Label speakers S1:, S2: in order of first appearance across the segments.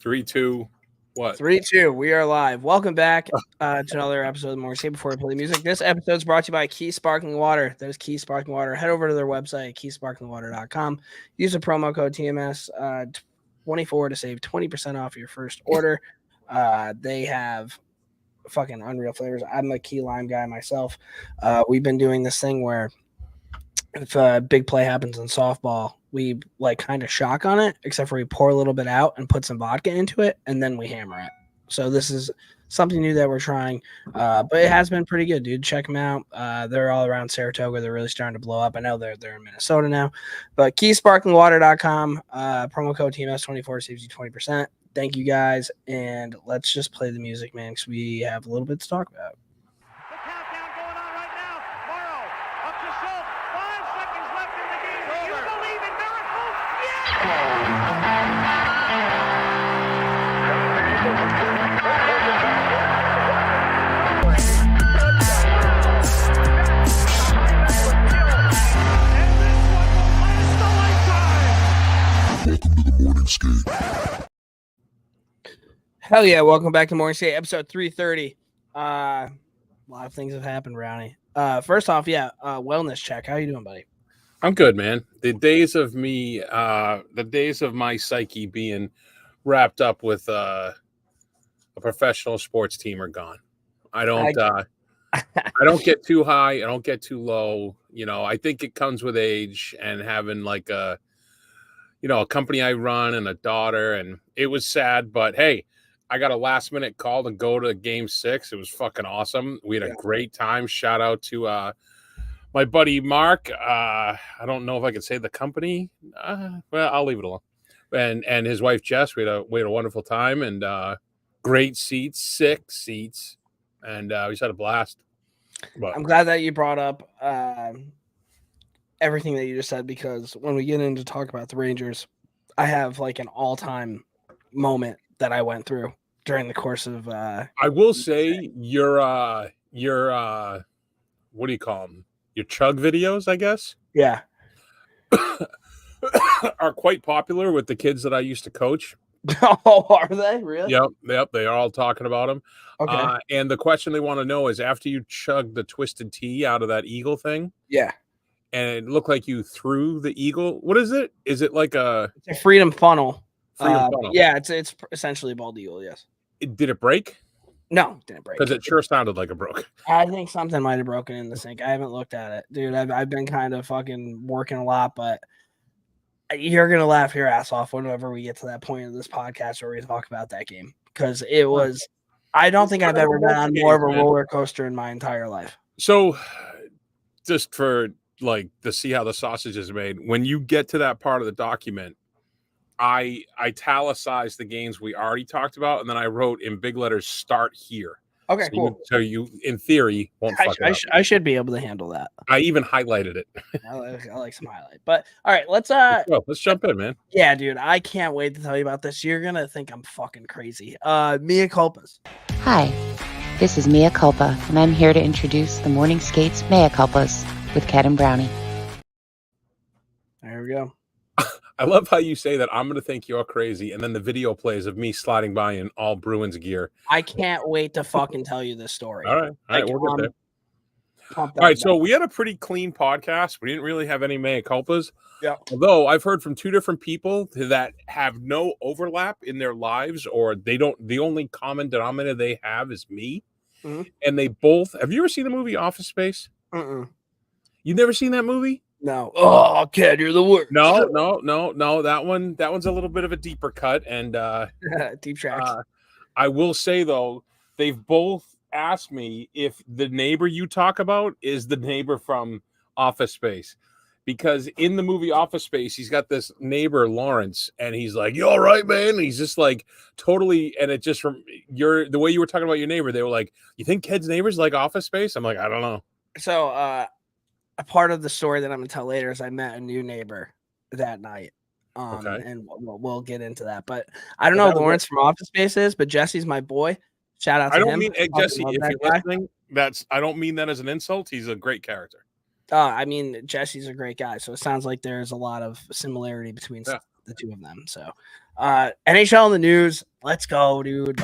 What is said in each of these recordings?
S1: 3, 2, what?
S2: 3, 2. We are live. Welcome back to another episode of the Morning Skate before we play music. This episode is brought to you by Key Sparkling Water. That is Key Sparkling Water. Head over to their website, keysparklingwater.com. Use the promo code TMS24 to save 20% off your first order. They have fucking unreal flavors. I'm a key lime guy myself. We've been doing this thing where if a big play happens in softball, we like kind of shock on it, except for we pour a little bit out and put some vodka into it, and then we hammer it. So this is something new that we're trying, but it has been pretty good, dude. Check them out. They're all around Saratoga. They're really starting to blow up. I know they're in Minnesota now, but keysparklingwater.com, promo code TMS24 saves you 20%. Thank you guys, and let's just play the music, man, because we have a little bit to talk about. Hell yeah, welcome back to Morning Skate, episode 330. A lot of things have happened, Brownie. First off, wellness check. How you doing, buddy?
S1: I'm good, man. The days of my psyche being wrapped up with a professional sports team are gone. I don't get too high. I don't get too low. You know, I think it comes with age and having like a company I run and a daughter, and it was sad, but hey, I got a last minute call to go to game 6. It was fucking awesome. We had a great time. Shout out to my buddy Mark. I don't know if I can say the company. Well, I'll leave it alone. And his wife Jess. We had a wonderful time and great seats, 6 seats, and we just had a blast. But
S2: I'm glad that you brought up everything that you just said, because when we get into talk about the Rangers, I have like an all-time moment that I went through during the course of
S1: I will say your what do you call them? Your chug videos, I guess.
S2: Yeah.
S1: Are quite popular with the kids that I used to coach.
S2: Oh, are they? Really?
S1: Yep. They are all talking about them.
S2: Okay.
S1: And the question they want to know is, after you chug the twisted tea out of that eagle thing.
S2: Yeah.
S1: And it looked like you threw the eagle. What is it? Is it like
S2: it's a freedom funnel?
S1: Funnel.
S2: Yeah, it's essentially a bald eagle, yes.
S1: Did it break?
S2: No, it didn't break.
S1: Because it sure sounded like it broke.
S2: I think something might have broken in the sink. I haven't looked at it. Dude, I've been kind of fucking working a lot, but you're going to laugh your ass off whenever we get to that point of this podcast where we talk about that game. Because it was, I don't think I've ever been on more of a roller coaster in my entire life.
S1: So, just for like to see how the sausage is made, when you get to that part of the document, I italicized the games we already talked about, and then I wrote in big letters, "Start here."
S2: Okay, cool.
S1: So you, in theory, won't fuck it up.
S2: I should be able to handle that.
S1: I even highlighted it.
S2: I like some highlight. But all right, let's
S1: jump in, man.
S2: Yeah, dude, I can't wait to tell you about this. You're gonna think I'm fucking crazy. Mea culpas.
S3: Hi, this is Mea Culpa, and I'm here to introduce the Morning Skates Mea Culpas with Ked and Brownie.
S2: There we go.
S1: I love how you say that I'm going to think you're crazy, and then the video plays of me sliding by in all Bruins gear.
S2: I can't wait to fucking tell you this story.
S1: All right, we'll get there. All right, so we had a pretty clean podcast. We didn't really have any mea culpas.
S2: Yeah.
S1: Although I've heard from 2 different people that have no overlap in their lives, or they don't. The only common denominator they have is me, and they both. Have you ever seen the movie Office Space? You've never seen that movie?
S2: No. Oh, Ked, you're the worst.
S1: No. That one's a little bit of a deeper cut, and
S2: deep tracks.
S1: I will say though, they've both asked me if the neighbor you talk about is the neighbor from Office Space, because in the movie Office Space, he's got this neighbor Lawrence, and he's like, "You all right, man?" And he's just like totally, and it just from the way you were talking about your neighbor, they were like, "You think Ked's neighbor's like Office Space?" I'm like, I don't know.
S2: So, a part of the story that I'm going to tell later is I met a new neighbor that night. And we'll get into that. But I don't know who Lawrence from Office Space is, but Jesse's my boy. Shout out to him.
S1: I don't mean Jesse, if you're listening, I don't mean that as an insult. He's a great character.
S2: I mean, Jesse's a great guy. So it sounds like there's a lot of similarity between the two of them. So NHL in the news, Let's go, dude.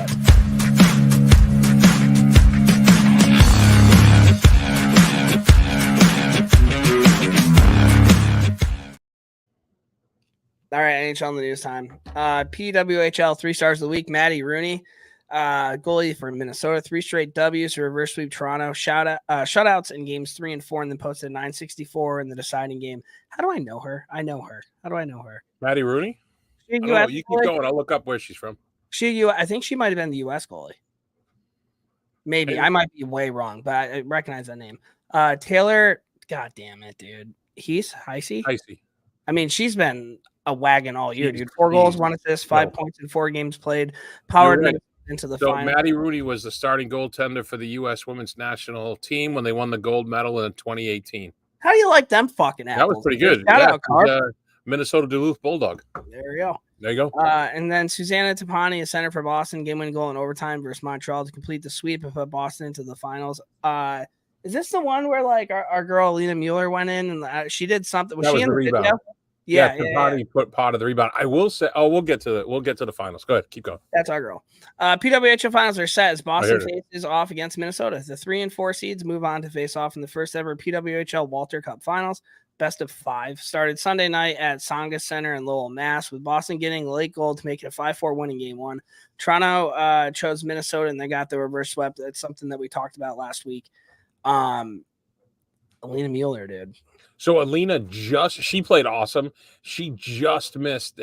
S2: All right, NHL in the news time. PWHL 3 stars of the week. Maddie Rooney, goalie for Minnesota, 3 straight W's to reverse sweep Toronto. Shutouts in games 3 and 4, and then posted 964 in the deciding game. How do I know her? I know her. How do I know her?
S1: Maddie Rooney? You keep going. I'll look up where she's from.
S2: I think she might have been the U.S. goalie. Maybe.
S1: Maybe.
S2: I might be way wrong, but I recognize that name. Taylor, god damn it, dude. Heisey? I mean, she's been a wagon all year, dude. 4 goals, 1 assist, 5 points in 4 games played. Powered into the final.
S1: Maddie Rooney was the starting goaltender for the U.S. women's national team when they won the gold medal in 2018.
S2: How do you like them fucking apples?
S1: That was pretty good.
S2: Shout out, Carp.
S1: Minnesota Duluth Bulldog.
S2: There you go.
S1: There you go.
S2: And then Susanna Tapani, a center for Boston, game-winning goal in overtime versus Montreal to complete the sweep and put Boston into the finals. Is this the one where like our girl Lena Mueller went in and she did something? Was she in the
S1: rebound?
S2: Video? Yeah.
S1: Tapani put part of the rebound. I will say. Oh, we'll get to the finals. Go ahead, keep going.
S2: That's our girl. PWHL finals are set as Boston faces off against Minnesota. The 3 and 4 seeds move on to face off in the first ever PWHL Walter Cup finals. Best of 5 started Sunday night at Tsongas Center in Lowell, Mass, with Boston getting a late goal to make it a 5-4 win in game 1. Toronto chose Minnesota and they got the reverse sweep. That's something that we talked about last week. Alina Mueller, dude.
S1: So Alina she played awesome. She just missed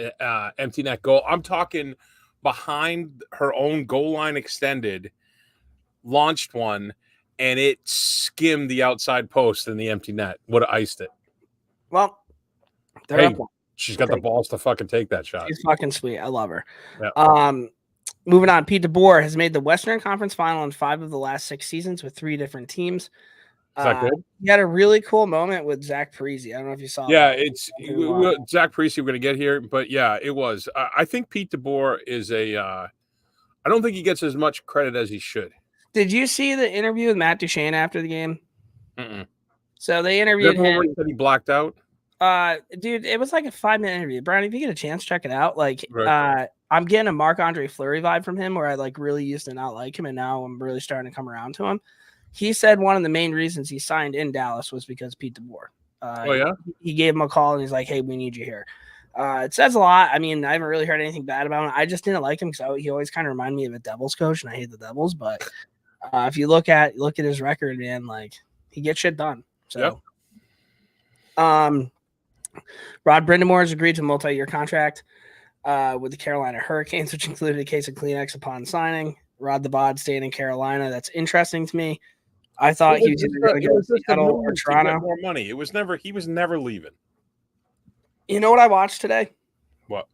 S1: empty net goal. I'm talking behind her own goal line extended, launched one, and it skimmed the outside post in the empty net. Would have iced it.
S2: Well,
S1: she's got the balls to fucking take that shot.
S2: She's fucking sweet. I love her.
S1: Yeah.
S2: Moving on, Pete DeBoer has made the Western Conference Final in 5 of the last 6 seasons with 3 different teams.
S1: Is that good?
S2: He had a really cool moment with Zach Parise. I don't know if you saw.
S1: Yeah,
S2: that.
S1: it's Zach Parise. We're going to get here, but yeah, it was. I think Pete DeBoer is I don't think he gets as much credit as he should.
S2: Did you see the interview with Matt Duchene after the game?
S1: Mm-mm.
S2: So they interviewed him.
S1: Said he blacked out.
S2: Dude, it was like a 5-minute interview. Brownie, if you get a chance, check it out. Like,
S1: right.
S2: I'm getting a Marc-Andre Fleury vibe from him, where I like really used to not like him, and now I'm really starting to come around to him. He said one of the main reasons he signed in Dallas was because Pete DeBoer. He gave him a call and he's like, "Hey, we need you here." It says a lot. I mean, I haven't really heard anything bad about him. I just didn't like him because he always kind of reminded me of a Devils coach, and I hate the Devils. But if you look at his record, man, like he gets shit done. So, Rod Brindamore has agreed to a multi-year contract with the Carolina Hurricanes, which included a case of Kleenex upon signing. Rod the Bod staying in Carolina. That's interesting to me. I thought he was either going to go to Seattle or Toronto.
S1: More money. He was never leaving.
S2: You know what I watched today?
S1: What?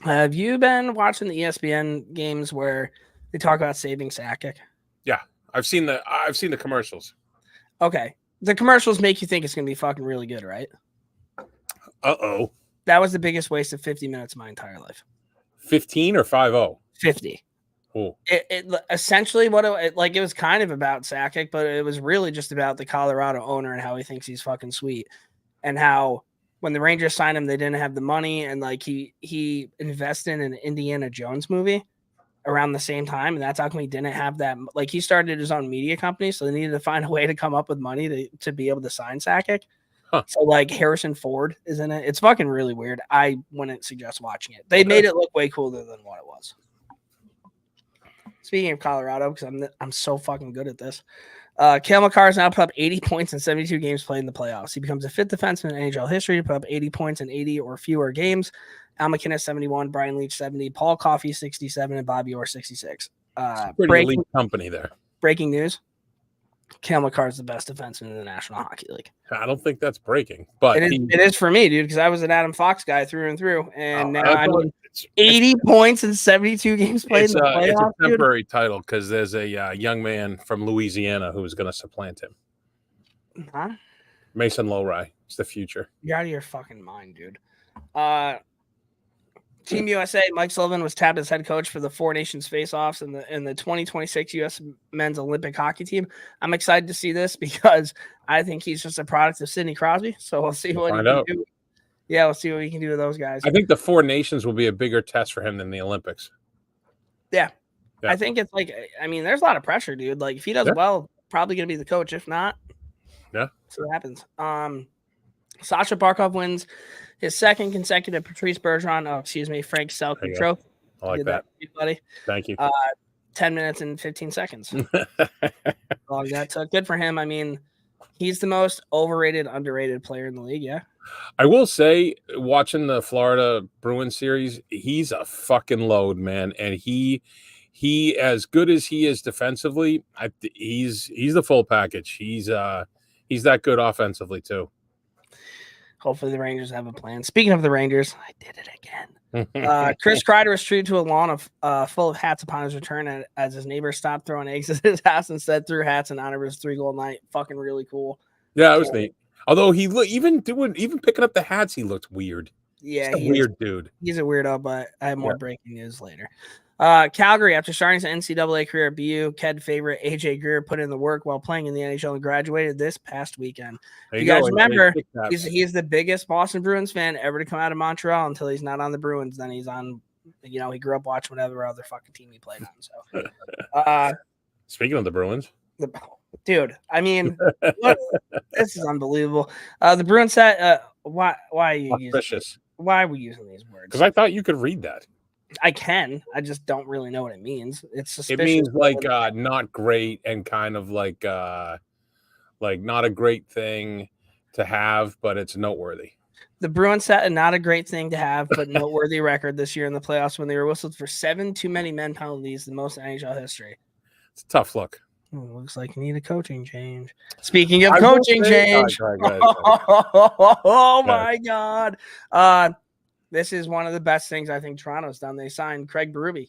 S2: Have you been watching the ESPN games where they talk about saving Sakic?
S1: Yeah, I've seen the commercials.
S2: Okay, the commercials make you think it's going to be fucking really good, right?
S1: Uh-oh.
S2: That was the biggest waste of 50 minutes of my entire life.
S1: 15 or 5-0?
S2: 50.
S1: Cool.
S2: It essentially it was kind of about Sakic, but it was really just about the Colorado owner and how he thinks he's fucking sweet, and how when the Rangers signed him, they didn't have the money, and like he invested in an Indiana Jones movie around the same time, and that's how come he didn't have that. Like he started his own media company, so they needed to find a way to come up with money to be able to sign Sakic.
S1: Huh.
S2: So like Harrison Ford is in it. It's fucking really weird. I wouldn't suggest watching it. They made it look way cooler than what it was. Speaking of Colorado, because I'm so fucking good at this. Cale Makar has now put up 80 points in 72 games played in the playoffs. He becomes the 5th defenseman in NHL history to put up 80 points in 80 or fewer games. Al McInnes 71, Brian Leach 70, Paul Coffey 67, and Bobby Orr 66.
S1: Pretty elite company there.
S2: Breaking news: Cale Makar is the best defenseman in the National Hockey League.
S1: I don't think that's breaking, but
S2: it is for me, dude, because I was an Adam Fox guy through and through, and now I'm 80 points in 72 games played in the playoffs.
S1: It's a temporary title because there's a young man from Louisiana who is going to supplant him.
S2: Huh?
S1: Mason Lowry. It's the future.
S2: You're out of your fucking mind, dude. Team USA, Mike Sullivan was tapped as head coach for the Four Nations face-offs in the 2026 U.S. Men's Olympic Hockey Team. I'm excited to see this because I think he's just a product of Sidney Crosby. So we'll see what he can do. Yeah, we'll see what we can do with those guys.
S1: I think the Four Nations will be a bigger test for him than the Olympics.
S2: Yeah.
S1: Yeah.
S2: I think it's like, I mean, there's a lot of pressure, dude. Like, if he does
S1: Yeah.
S2: well, probably going to be the coach. If not,
S1: Yeah.
S2: see what happens. Sasha Barkov wins his second consecutive Patrice Bergeron, Frank Selke trophy.
S1: I like
S2: Did
S1: that.
S2: for you, buddy.
S1: Thank you.
S2: 10 minutes and 15 seconds. Long that took. Good for him. I mean, he's the most overrated, underrated player in the league. Yeah.
S1: I will say, watching the Florida Bruins series, he's a fucking load, man. And he as good as he is defensively, he's the full package. He's that good offensively too.
S2: Hopefully the Rangers have a plan. Speaking of the Rangers, I did it again. Chris Kreider was treated to a lawn full of hats upon his return as his neighbors stopped throwing eggs at his house and instead threw hats in honor of his 3-goal night. Fucking really cool.
S1: Yeah, it was neat. Although he even picking up the hats, he looked weird.
S2: Yeah,
S1: he's a weird dude.
S2: He's a weirdo, but I have more breaking news later. Calgary, after starting his NCAA career at BU, Ked favorite AJ Greer put in the work while playing in the NHL and graduated this past weekend. You guys remember, he's the biggest Boston Bruins fan ever to come out of Montreal until he's not on the Bruins. Then he's on, he grew up watching whatever other fucking team he played on. So,
S1: speaking of the Bruins,
S2: dude, I mean, this is unbelievable. The Bruins said, why are you why are we using these words?
S1: Because I thought you could read that.
S2: I can. I just don't really know what it means. It's suspicious.
S1: It means like not great and kind of like not a great thing to have, but it's noteworthy.
S2: The Bruins set a not a great thing to have, but noteworthy record this year in the playoffs when they were whistled for 7 too many men penalties, the most in NHL history.
S1: It's a tough look.
S2: Looks like you need a coaching change. Speaking of coaching change, oh my God. This is one of the best things I think Toronto's done. They signed Craig Berube,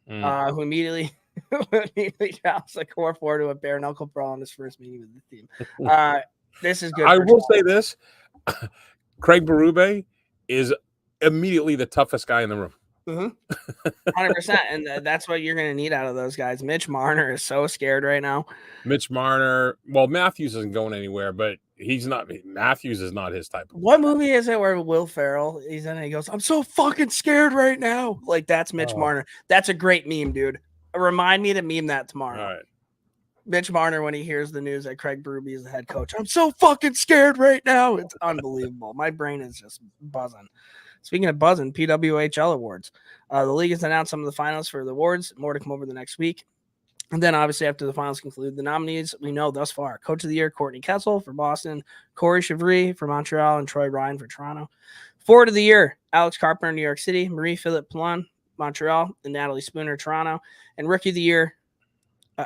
S2: who immediately drops the core four to a bare knuckle brawl in his first meeting with the team. This is good.
S1: I will say this. Craig Berube is immediately the toughest guy in the room.
S2: 100%. And that's what you're going to need out of those guys. Mitch Marner is so scared right now.
S1: Mitch Marner. Well, Matthews isn't going anywhere, but Matthews is not his type.
S2: What movie is it where Will Ferrell, he's in and he goes, I'm so fucking scared right now. Like, that's Mitch Marner. That's a great meme, dude. Remind me to meme that tomorrow.
S1: All right.
S2: Mitch Marner, when he hears the news that Craig Berube is the head coach, I'm so fucking scared right now. It's unbelievable. My brain is just buzzing. Speaking of buzzing, PWHL awards. The league has announced some of the finals for the awards. More to come over the next week. And then, obviously, after the finals conclude, the nominees we know thus far. Coach of the Year, Courtney Kessel for Boston, Corey Chevry for Montreal, and Troy Ryan for Toronto. Forward of the Year, Alex Carpenter, New York City, Marie-Philippe Poulin, Montreal, and Natalie Spooner, Toronto. And Rookie of the Year,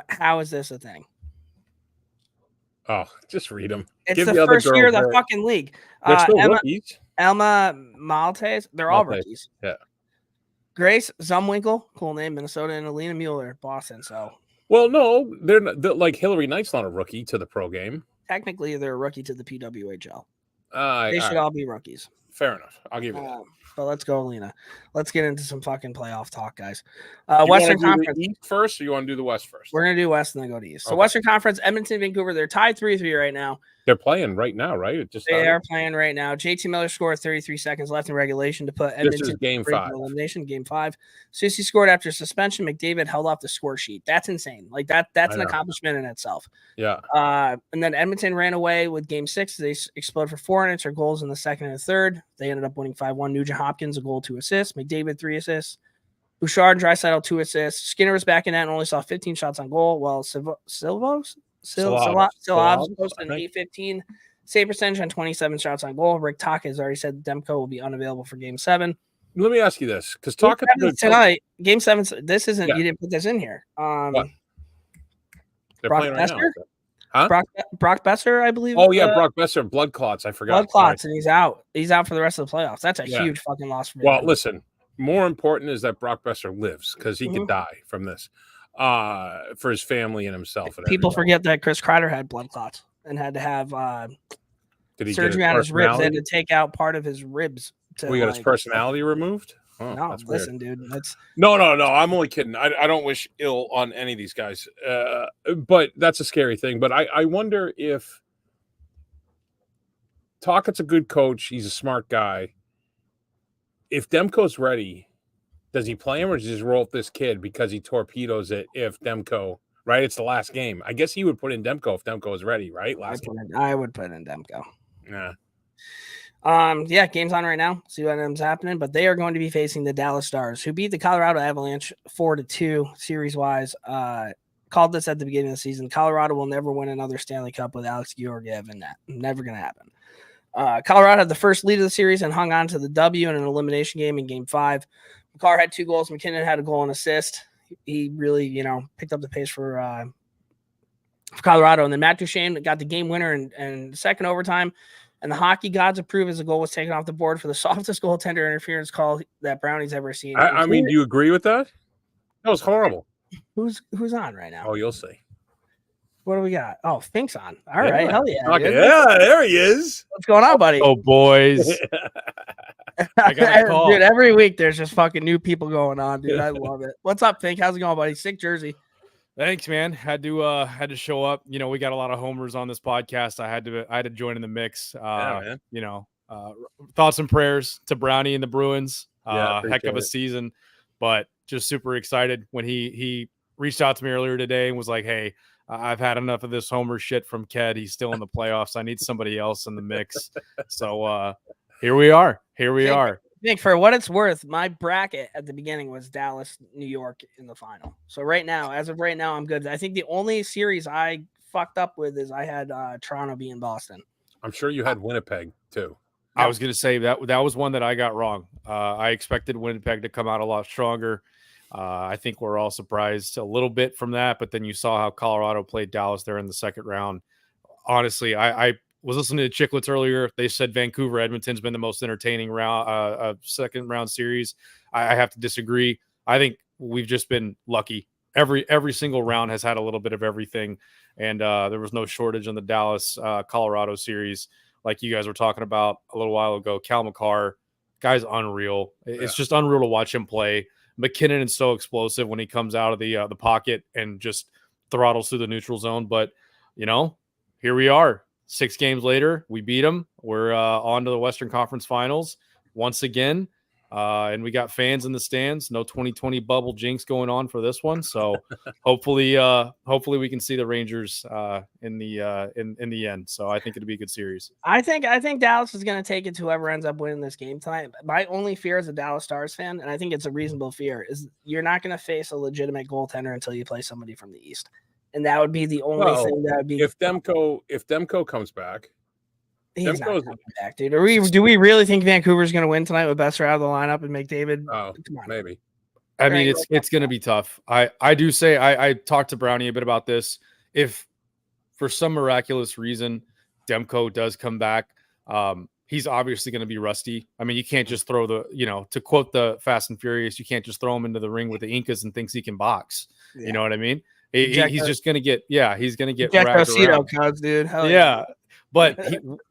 S2: how is this a thing?
S1: Oh, just read them.
S2: It's the first year of the fucking league.
S1: They're still rookies.
S2: Elma Maltese, they're all rookies.
S1: Yeah.
S2: Grace Zumwinkle, cool name, Minnesota, and Alina Mueller, Boston. So,
S1: well, no, they're like Hillary Knight's not a rookie to the pro game.
S2: Technically, they're a rookie to the PWHL. They should all be rookies.
S1: Fair enough. I'll give you that.
S2: But let's go, Alina. Let's get into some fucking playoff talk, guys.
S1: Western Conference East first, or you want to do the West first?
S2: We're gonna do West and then go to East. So Western Conference, Edmonton, Vancouver, they're tied 3-3 right now.
S1: They're playing right now, right?
S2: They are playing right now. JT Miller scored 33 seconds left in regulation to put Edmonton
S1: Game 5.
S2: Elimination. Game 5. Susie scored after suspension. McDavid held off the score sheet. That's insane. Like that's an accomplishment in itself.
S1: Yeah.
S2: And then Edmonton ran away with Game 6. They exploded for 4 unanswered goals in the second and the third. They ended up winning 5-1. Nugent Hopkins, a goal, 2 assists. McDavid, 3 assists. Bouchard and Draisaitl, 2 assists. Skinner was back in net and only saw 15 shots on goal, while Silvos posted an 8-15 save percentage on 27 shots on goal. Rick Taka has already said Demko will be unavailable for Game 7.
S1: Let me ask you this, because talking
S2: tonight, Game 7. This isn't. You didn't put this in here.
S1: What? They're
S2: Brock
S1: playing right
S2: Besser?
S1: now. Huh?
S2: Brock Besser, I believe.
S1: Oh yeah, Brock Besser, blood clots. I forgot.
S2: Blood clots, and he's out. He's out for the rest of the playoffs. That's a huge fucking loss for me.
S1: Well, listen. More important is that Brock Besser lives, because he could die from this, for his family and himself. And
S2: people forget that Chris Kreider had blood clots and had to have surgery on his ribs. They had to take out part of his ribs.
S1: We got his personality removed. Oh,
S2: no, listen, dude.
S1: No. I'm only kidding. I don't wish ill on any of these guys, but that's a scary thing. But I wonder if Tocchet's a good coach. He's a smart guy. If Demko's ready, Does he play him or does he just roll up this kid because he torpedoes it if Demko, right? It's the last game. I guess he would put in Demko if Demko is ready, right?
S2: I would put in Demko.
S1: Yeah.
S2: Yeah, game's on right now. See what ends happening. But they are going to be facing the Dallas Stars, who beat the Colorado Avalanche 4-2 series-wise. Called this at the beginning of the season. Colorado will never win another Stanley Cup with Alex Georgiev in that. Never going to happen. Colorado had the first lead of the series and hung on to the W in an elimination game in Game 5. McCarr had 2 goals. McKinnon had a goal and assist. He really, picked up the pace for Colorado. And then Matt Duchene got the game winner in second overtime. And the hockey gods approve as the goal was taken off the board for the softest goaltender interference call that Brownie's ever seen.
S1: I mean, do you agree with that? That was horrible.
S2: Who's on right now?
S1: Oh, you'll see.
S2: What do we got? Oh, Fink's on. All right. Hell yeah.
S1: Okay. Yeah, there he is.
S2: What's going on, buddy?
S4: Oh, boys. I got a call.
S2: Dude, every week there's just fucking new people going on, dude. I love it. What's up, Fink? How's it going, buddy? Sick jersey.
S4: Thanks, man. Had to show up. We got a lot of homers on this podcast. I had to join in the mix.
S1: Man.
S4: Thoughts and prayers to Brownie and the Bruins. Heck of a
S1: it.
S4: season, but just super excited when he reached out to me earlier today and was like, "Hey, I've had enough of this homer shit from Ked. He's still in the playoffs. I need somebody else in the mix." So here we are.
S2: Nick, for what it's worth, my bracket at the beginning was Dallas, New York in the final. So as of right now, I'm good. I think the only series I fucked up with is I had Toronto beating Boston.
S1: I'm sure you had Winnipeg too.
S4: I was going to say that was one that I got wrong. I expected Winnipeg to come out a lot stronger. I think we're all surprised a little bit from that, but then you saw how Colorado played Dallas there in the second round. Honestly, I was listening to Chicklets earlier. They said Vancouver Edmonton's been the most entertaining round, second round series. I have to disagree. I think we've just been lucky. Every single round has had a little bit of everything, and there was no shortage in the Dallas Colorado series, like you guys were talking about a little while ago. Cal McCarr, guy's unreal. It's just unreal to watch him play. McKinnon is so explosive when he comes out of the pocket and just throttles through the neutral zone. But here we are. 6 games later, we beat them. We're on to the Western Conference Finals once again, and we got fans in the stands. No 2020 bubble jinx going on for this one. So hopefully we can see the Rangers in the end. So I think it'll be a good series.
S2: I think Dallas is going to take it to whoever ends up winning this game tonight. My only fear as a Dallas Stars fan, and I think it's a reasonable fear, is you're not going to face a legitimate goaltender until you play somebody from the East. And that would be the only thing that would be
S1: if Demko comes back.
S2: He's not coming back, dude. Do we really think Vancouver's going to win tonight with Besser out of the lineup and McDavid?
S1: Oh, maybe.
S4: I mean, it's going to be tough. I do say I talked to Brownie a bit about this. If for some miraculous reason Demko does come back, he's obviously going to be rusty. I mean, you can't just throw to quote the Fast and Furious, you can't just throw him into the ring with the Incas and thinks he can box. Yeah. You know what I mean? He's just going to get he's going to get
S2: wrapped around. Codes, dude.
S4: Yeah. But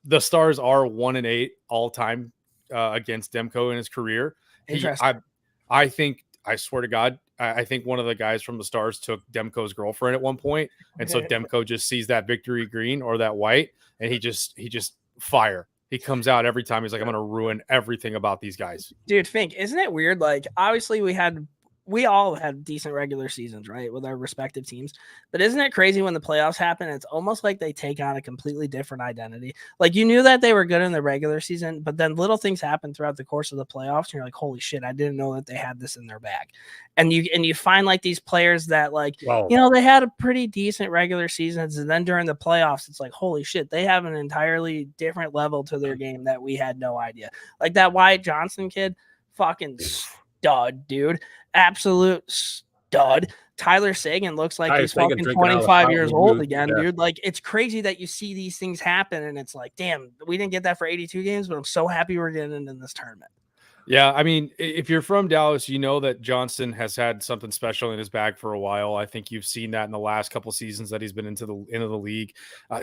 S4: the Stars are 1-8 all time against Demko in his career. I swear to God, I think one of the guys from the Stars took Demko's girlfriend at one point, and so Demko just sees that victory green or that white, and he just fire. He comes out every time. He's like, I'm going to ruin everything about these guys.
S2: Dude, Fink, isn't it weird? Like, obviously we all had decent regular seasons, right, with our respective teams. But isn't it crazy when the playoffs happen? It's almost like they take on a completely different identity. Like, you knew that they were good in the regular season, but then little things happen throughout the course of the playoffs, and you're like, holy shit, I didn't know that they had this in their bag. And you find like these players that they had a pretty decent regular seasons, and then during the playoffs, it's like, holy shit, they have an entirely different level to their game that we had no idea. Like that Wyatt Johnson kid, fucking stud, dude. Absolute stud. Tyler Seguin looks like he's fucking 25 years old again, dude. Like, it's crazy that you see these things happen, and it's like, damn, we didn't get that for 82 games, but I'm so happy we're getting in this tournament.
S4: Yeah, I mean, if you're from Dallas, you know that Johnson has had something special in his bag for a while. I think you've seen that in the last couple seasons that he's been into the league.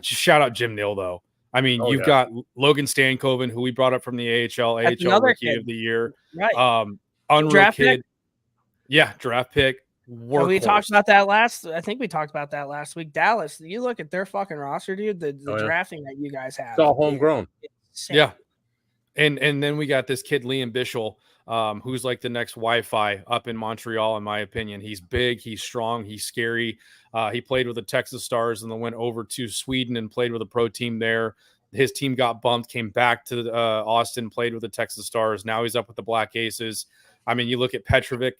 S4: Just shout out Jim Nill, though. I mean, you've got Logan Stankoven, who we brought up from the AHL Rookie of the Year.
S2: Right.
S4: Unreal
S2: draft
S4: kid.
S2: Pick.
S4: Yeah, draft pick.
S2: We talked about that I think we talked about that last week. Dallas, you look at their fucking roster, dude, the drafting that you guys have.
S1: It's all homegrown.
S4: Yeah. And then we got this kid, Liam Bischel, who's like the next Wi-Fi up in Montreal, in my opinion. He's big, he's strong, he's scary. He played with the Texas Stars and then went over to Sweden and played with a pro team there. His team got bumped, came back to Austin, played with the Texas Stars. Now he's up with the Black Aces. I mean, you look at Petrovic,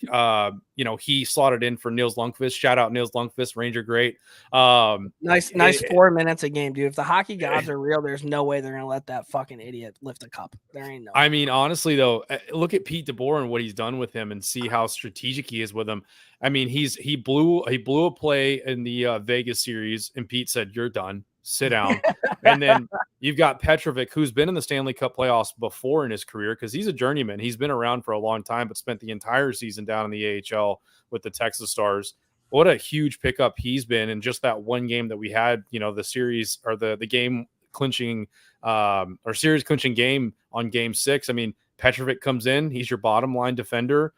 S4: he slotted in for Nils Lundqvist. Shout out Nils Lundqvist, Ranger great.
S2: Nice 4 minutes a game, dude. If the hockey gods are real, there's no way they're going to let that fucking idiot lift a cup. There ain't no way.
S4: I mean, honestly, though, look at Pete DeBoer and what he's done with him and see how strategic he is with him. I mean, he blew a play in the Vegas series, and Pete said, "You're done. Sit down." And then you've got Petrovic, who's been in the Stanley Cup playoffs before in his career because he's a journeyman. He's been around for a long time, but spent the entire season down in the AHL with the Texas Stars. What a huge pickup he's been in just that one game that we had, the series or the game clinching or series clinching game on game 6. I mean, Petrovic comes in, he's your bottom line defender,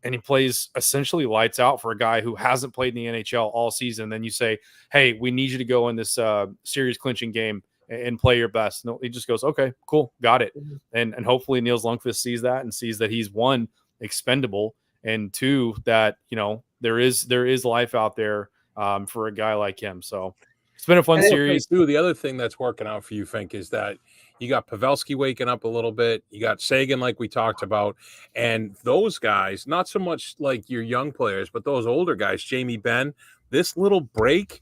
S4: and he plays essentially lights out for a guy who hasn't played in the NHL all season. And then you say, "Hey, we need you to go in this series clinching game and play your best." No, he just goes, "Okay, cool, got it." And hopefully Nils Lundqvist sees that and sees that he's one, expendable, and two, that there is life out there for a guy like him. So it's been a fun series.
S1: Too, the other thing that's working out for you, Fink, is that you got Pavelski waking up a little bit. You got Sagan, like we talked about. And those guys, not so much like your young players, but those older guys, Jamie Benn, this little break,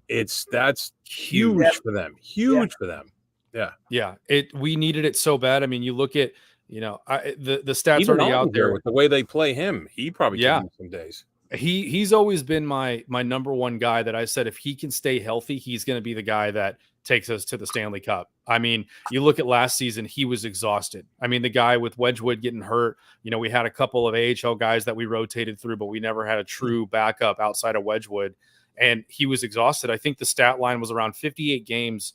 S1: that's huge for them. Huge for them. Yeah.
S4: Yeah. We needed it so bad. I mean, you look at, the stats
S1: even
S4: already out there
S1: with the way they play him. He probably can some days.
S4: He's always been my number one guy that I said, if he can stay healthy, he's going to be the guy that takes us to the Stanley Cup. I mean, you look at last season, he was exhausted. I mean, the guy with Wedgwood getting hurt, we had a couple of AHL guys that we rotated through, but we never had a true backup outside of Wedgwood, and he was exhausted. I think the stat line was around 58 games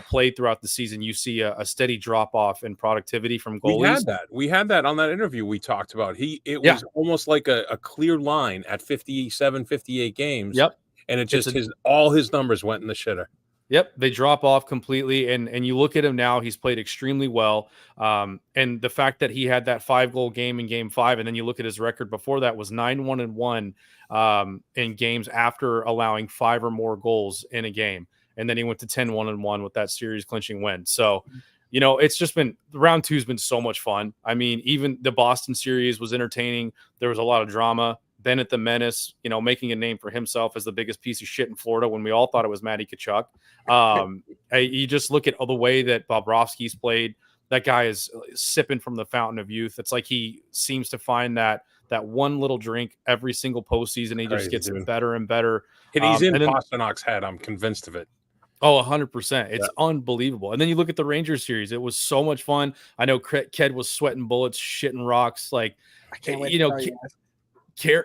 S4: played throughout the season. You see a steady drop off in productivity from goalies.
S1: We had that on that interview we talked about. It was almost like a clear line at 57, 58 games.
S4: Yep.
S1: And it just all his numbers went in the shitter.
S4: Yep, they drop off completely, and you look at him now; he's played extremely well. And the fact that he had that 5-goal game in Game 5, and then you look at his record before that was 9-1-1 in games after allowing 5 or more goals in a game, and then he went to 10-1-1 with that series clinching win. So, it's just been round 2 has been so much fun. I mean, even the Boston series was entertaining. There was a lot of drama. Bennett the Menace, making a name for himself as the biggest piece of shit in Florida when we all thought it was Matty Tkachuk. You just look at the way that Bobrovsky's played. That guy is sipping from the fountain of youth. It's like he seems to find that one little drink every single postseason. He just gets better and better.
S1: And he's in Pasternak's head. I'm convinced of it.
S4: Oh, 100%. It's unbelievable. And then you look at the Rangers series. It was so much fun. I know Ked was sweating bullets, shitting rocks. Like,
S2: I can't wait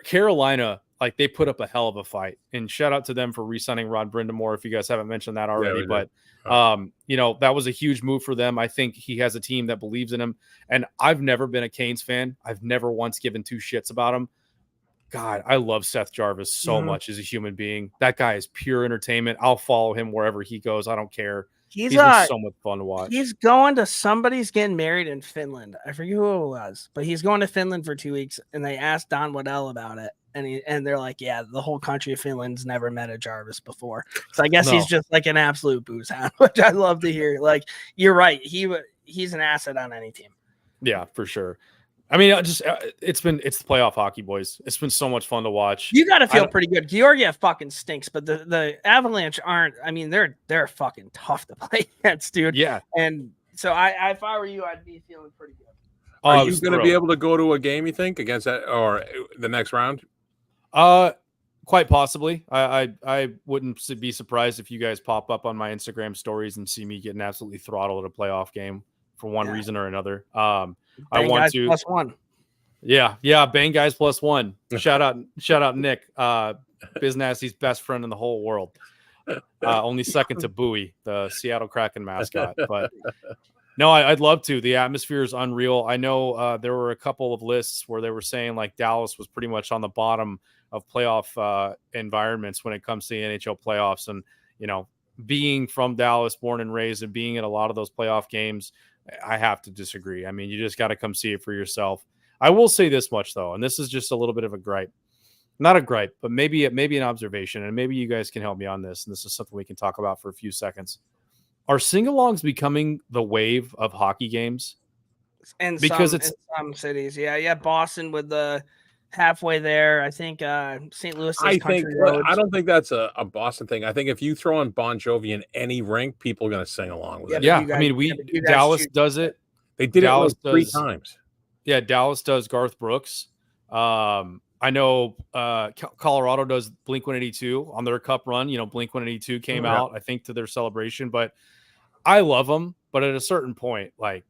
S4: Carolina, like, they put up a hell of a fight, and shout out to them for re-signing Rod Brindamore, if you guys haven't mentioned that already. But that was a huge move for them. I think he has a team that believes in him, and I've never been a Canes fan. I've never once given 2 shits about him. God, I love Seth Jarvis so much as a human being. That guy is pure entertainment. I'll follow him wherever he goes. I don't care. He's been so much fun to watch.
S2: He's going to somebody's getting married in Finland. I forget who it was, but he's going to Finland for 2 weeks, and they asked Don Waddell about it, and they're like, "Yeah, the whole country of Finland's never met a Jarvis before." So I guess he's just like an absolute booze hound, which I love to hear. Like, you're right, he's an asset on any team.
S4: Yeah, for sure. I mean, it's the playoff hockey, boys. It's been so much fun to watch.
S2: You got to feel pretty good. Georgiev fucking stinks, but the Avalanche aren't. I mean, they're fucking tough to play against, dude.
S4: Yeah.
S2: And so if I were you, I'd be feeling pretty good.
S1: Are you going to be able to go to a game, you think, against that or the next round?
S4: Quite possibly. I wouldn't be surprised if you guys pop up on my Instagram stories and see me getting absolutely throttled at a playoff game for one reason or another. I want to
S2: +1.
S4: Yeah. Bang guys +1. Shout out Nick, Biz Nasty's best friend in the whole world. Only second to Bowie, the Seattle Kraken mascot. But no, I'd love to. The atmosphere is unreal. I know there were a couple of lists where they were saying like Dallas was pretty much on the bottom of playoff environments when it comes to the NHL playoffs. And, being from Dallas, born and raised, and being at a lot of those playoff games, I have to disagree. I mean, you just got to come see it for yourself. I will say this much though, and this is just a little bit of a gripe. Not a gripe, but maybe an observation, and maybe you guys can help me on this, and this is something we can talk about for a few seconds. Are sing-alongs becoming the wave of hockey games?
S2: In some cities, yeah. Boston with the halfway there. I think St. Louis.
S1: I don't think that's a Boston thing. I think if you throw in Bon Jovi in any rink, people are going to sing along with it.
S4: Yeah, I mean, Dallas does it.
S1: They did it like 3 times.
S4: Yeah, Dallas does Garth Brooks. I know Colorado does Blink-182 on their cup run. You know, Blink-182 came out, I think, to their celebration. But I love them. But at a certain point, like,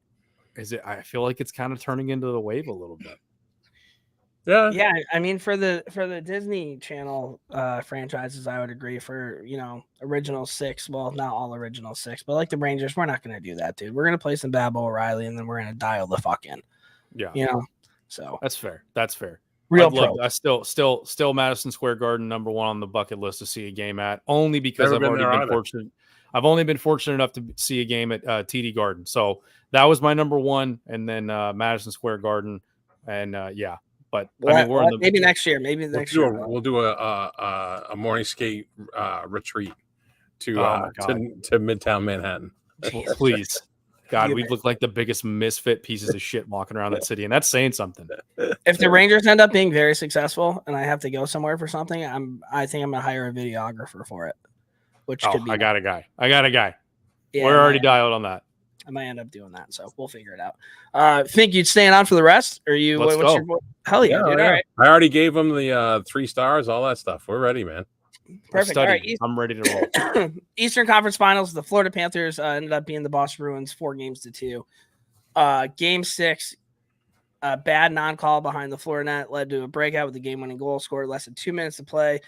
S4: I feel like it's kind of turning into the wave a little bit.
S2: Yeah. I mean, for the Disney Channel franchises, I would agree. For original 6, well, not all original 6, but like the Rangers, we're not going to do that, dude. We're going to play some Babbo O'Reilly, and then we're going to dial the fuck in. Yeah, so that's fair. I still Madison Square Garden #1 on the bucket list to see a game at, only because I've only been fortunate enough to see a game at TD Garden. So that was my #1, and then Madison Square Garden, and But I mean, maybe next year. Maybe next year
S1: we'll do a morning skate retreat to Midtown Manhattan.
S4: Please. God, we'd look like the biggest misfit pieces of shit walking around that city, and that's saying something.
S2: If the Rangers end up being very successful, and I have to go somewhere for something, I think I'm gonna hire a videographer for it. Which could be
S4: I got a guy.
S2: Yeah,
S4: we're already dialed on that.
S2: I might end up doing that, so we'll figure it out. Think you'd staying on for the rest, or you?
S4: Let's go.
S2: Hell yeah, dude! All right.
S1: I already gave them the 3 stars, all that stuff. We're ready, man.
S2: Perfect. All right,
S4: I'm ready to roll.
S2: Eastern Conference Finals. The Florida Panthers ended up being the Boston Bruins 4-2. Game 6, a bad non-call behind the Florida net led to a breakout with the game-winning goal scored less than 2 minutes to play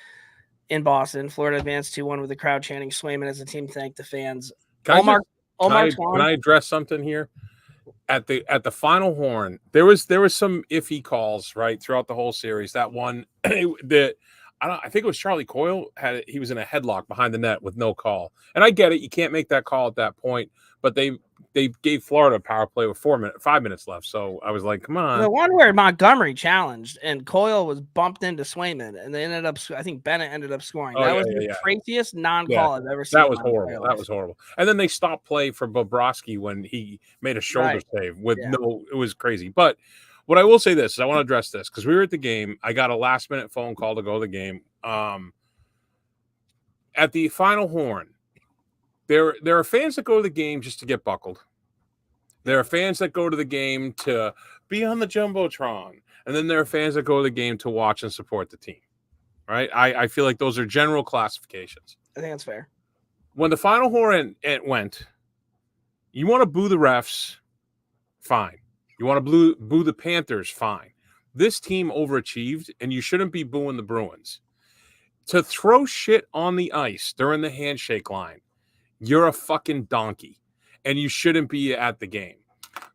S2: in Boston. Florida advanced 2-1 with the crowd chanting Swayman as the team thanked the fans.
S1: Can I address something here? At the final horn, there was some iffy calls right throughout the whole series. That one, I think it was Charlie Coyle he was in a headlock behind the net with no call. And I get it, you can't make that call at that point, but they gave Florida a power play with 5 minutes left. So I was like, come on.
S2: The one where Montgomery challenged and Coyle was bumped into Swayman, and they ended up, I think Bennett ended up scoring. That was the craziest non-call I've ever seen.
S1: That was horrible. And then they stopped play for Bobrovsky when he made a shoulder save it was crazy. But what I will say this is I want to address this because we were at the game. I got a last-minute phone call to go to the game. At the final horn, there are fans that go to the game just to get buckled. There are fans that go to the game to be on the Jumbotron. And then there are fans that go to the game to watch and support the team. Right? I feel like those are general classifications.
S2: I think that's fair.
S1: When the final horn went, you want to boo the refs, fine. You want to boo the Panthers, fine. This team overachieved, and you shouldn't be booing the Bruins. To throw shit on the ice during the handshake line, you're a fucking donkey, and you shouldn't be at the game.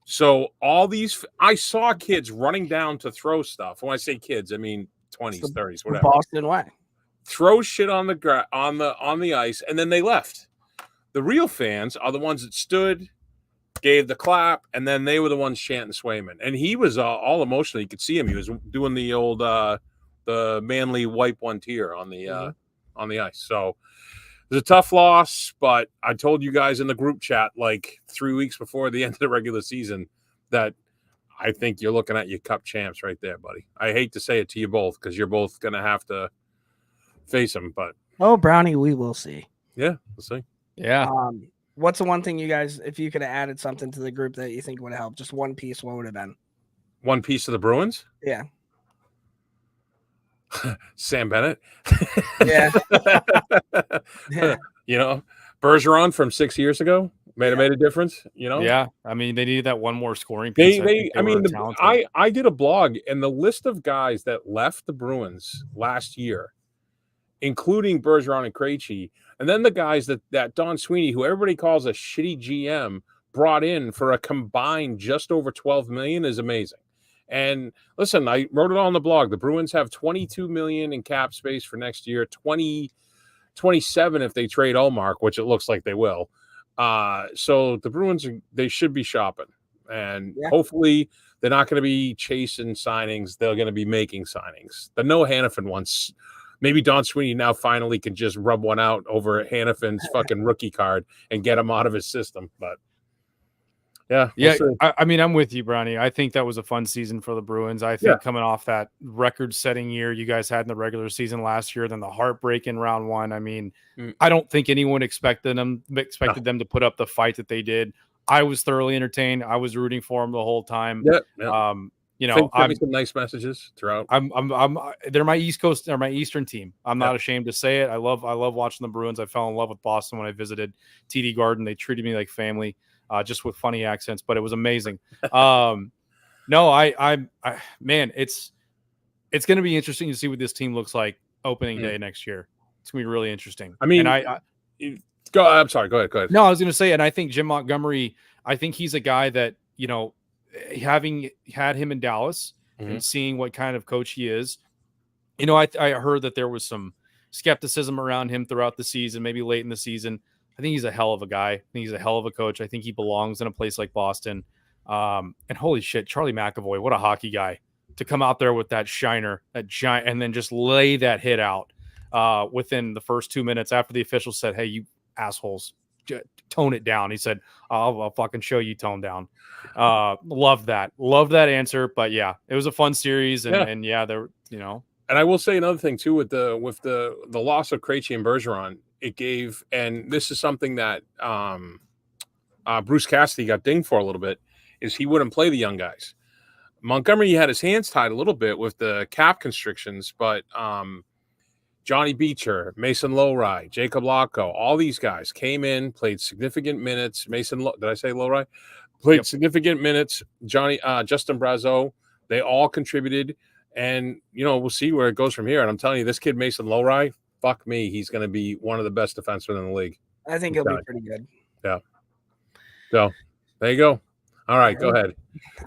S1: So I saw kids running down to throw stuff. When I say kids, I mean 20s, 30s, whatever.
S2: Boston way.
S1: Throw shit on the ice, and then they left. The real fans are the ones that stood, gave the clap, and then they were the ones chanting Swayman. And he was all emotional. You could see him. He was doing the old the manly wipe one tear on the ice. So it was a tough loss, but I told you guys in the group chat like 3 weeks before the end of the regular season that I think you're looking at your cup champs right there, buddy. I hate to say it to you both because you're both going to have to face them, but
S2: Brownie, we will see.
S1: Yeah, we'll see.
S4: Yeah.
S2: What's the one thing you guys, if you could have added something to the group that you think would have helped, just one piece, what would it have been?
S1: One piece of the Bruins?
S2: Yeah.
S1: Sam Bennett.
S2: Yeah.
S1: You know, Bergeron from 6 years ago made a difference, you know?
S4: Yeah. I mean, they needed that one more scoring piece.
S1: I did a blog, and the list of guys that left the Bruins last year, including Bergeron and Krejci, and then the guys that Don Sweeney, who everybody calls a shitty GM, brought in for a combined just over $12 million is amazing. And listen, I wrote it on the blog. The Bruins have $22 million in cap space for next year, 27 if they trade Ullmark, which it looks like they will. So the Bruins, they should be shopping. And hopefully they're not going to be chasing signings. They're going to be making signings. The Noah Hannafin ones, maybe Don Sweeney now finally can just rub one out over Hannafin's fucking rookie card and get him out of his system. But yeah,
S4: I mean, I'm with you, Brownie. I think that was a fun season for the Bruins. I think coming off that record-setting year you guys had in the regular season last year, then the heartbreak in round one. I mean, I don't think anyone expected them to put up the fight that they did. I was thoroughly entertained. I was rooting for them the whole time.
S1: Yeah.
S4: You know,
S1: I'm some nice messages throughout.
S4: They're my East Coast, they're my Eastern team. I'm not ashamed to say it. I love watching the Bruins. I fell in love with Boston when I visited TD Garden. They treated me like family. Just with funny accents, but it was amazing. Man, it's going to be interesting to see what this team looks like opening day next year. It's going to be really interesting.
S1: I mean, I'm sorry. Go ahead.
S4: No, I was going to say, and I think Jim Montgomery, I think he's a guy that, you know, having had him in Dallas and seeing what kind of coach he is, you know, I heard that there was some skepticism around him throughout the season, maybe late in the season. I think he's a hell of a guy. I think he's a hell of a coach. I think he belongs in a place like Boston. And holy shit, Charlie McAvoy, what a hockey guy to come out there with that shiner, that giant, and then just lay that hit out within the first 2 minutes after the official said, "Hey, you assholes, tone it down." He said, I'll fucking show you tone down. Love that answer. But yeah, it was a fun series. And there, you know.
S1: And I will say another thing too, with the loss of Krejci and Bergeron, it gave, and this is something that Bruce Cassidy got dinged for a little bit, is he wouldn't play the young guys. Montgomery had his hands tied a little bit with the cap constrictions, but Johnny Beecher, Mason Lowry, Jacob Lacko, all these guys came in, played significant minutes. Did I say Lowry? Played significant minutes. Justin Brazeau, they all contributed. And, you know, we'll see where it goes from here. And I'm telling you, this kid, Mason Lowry, fuck me, he's going to be one of the best defensemen in the league.
S2: I think he'll be pretty good.
S1: Yeah. So, there you go. All right, go ahead.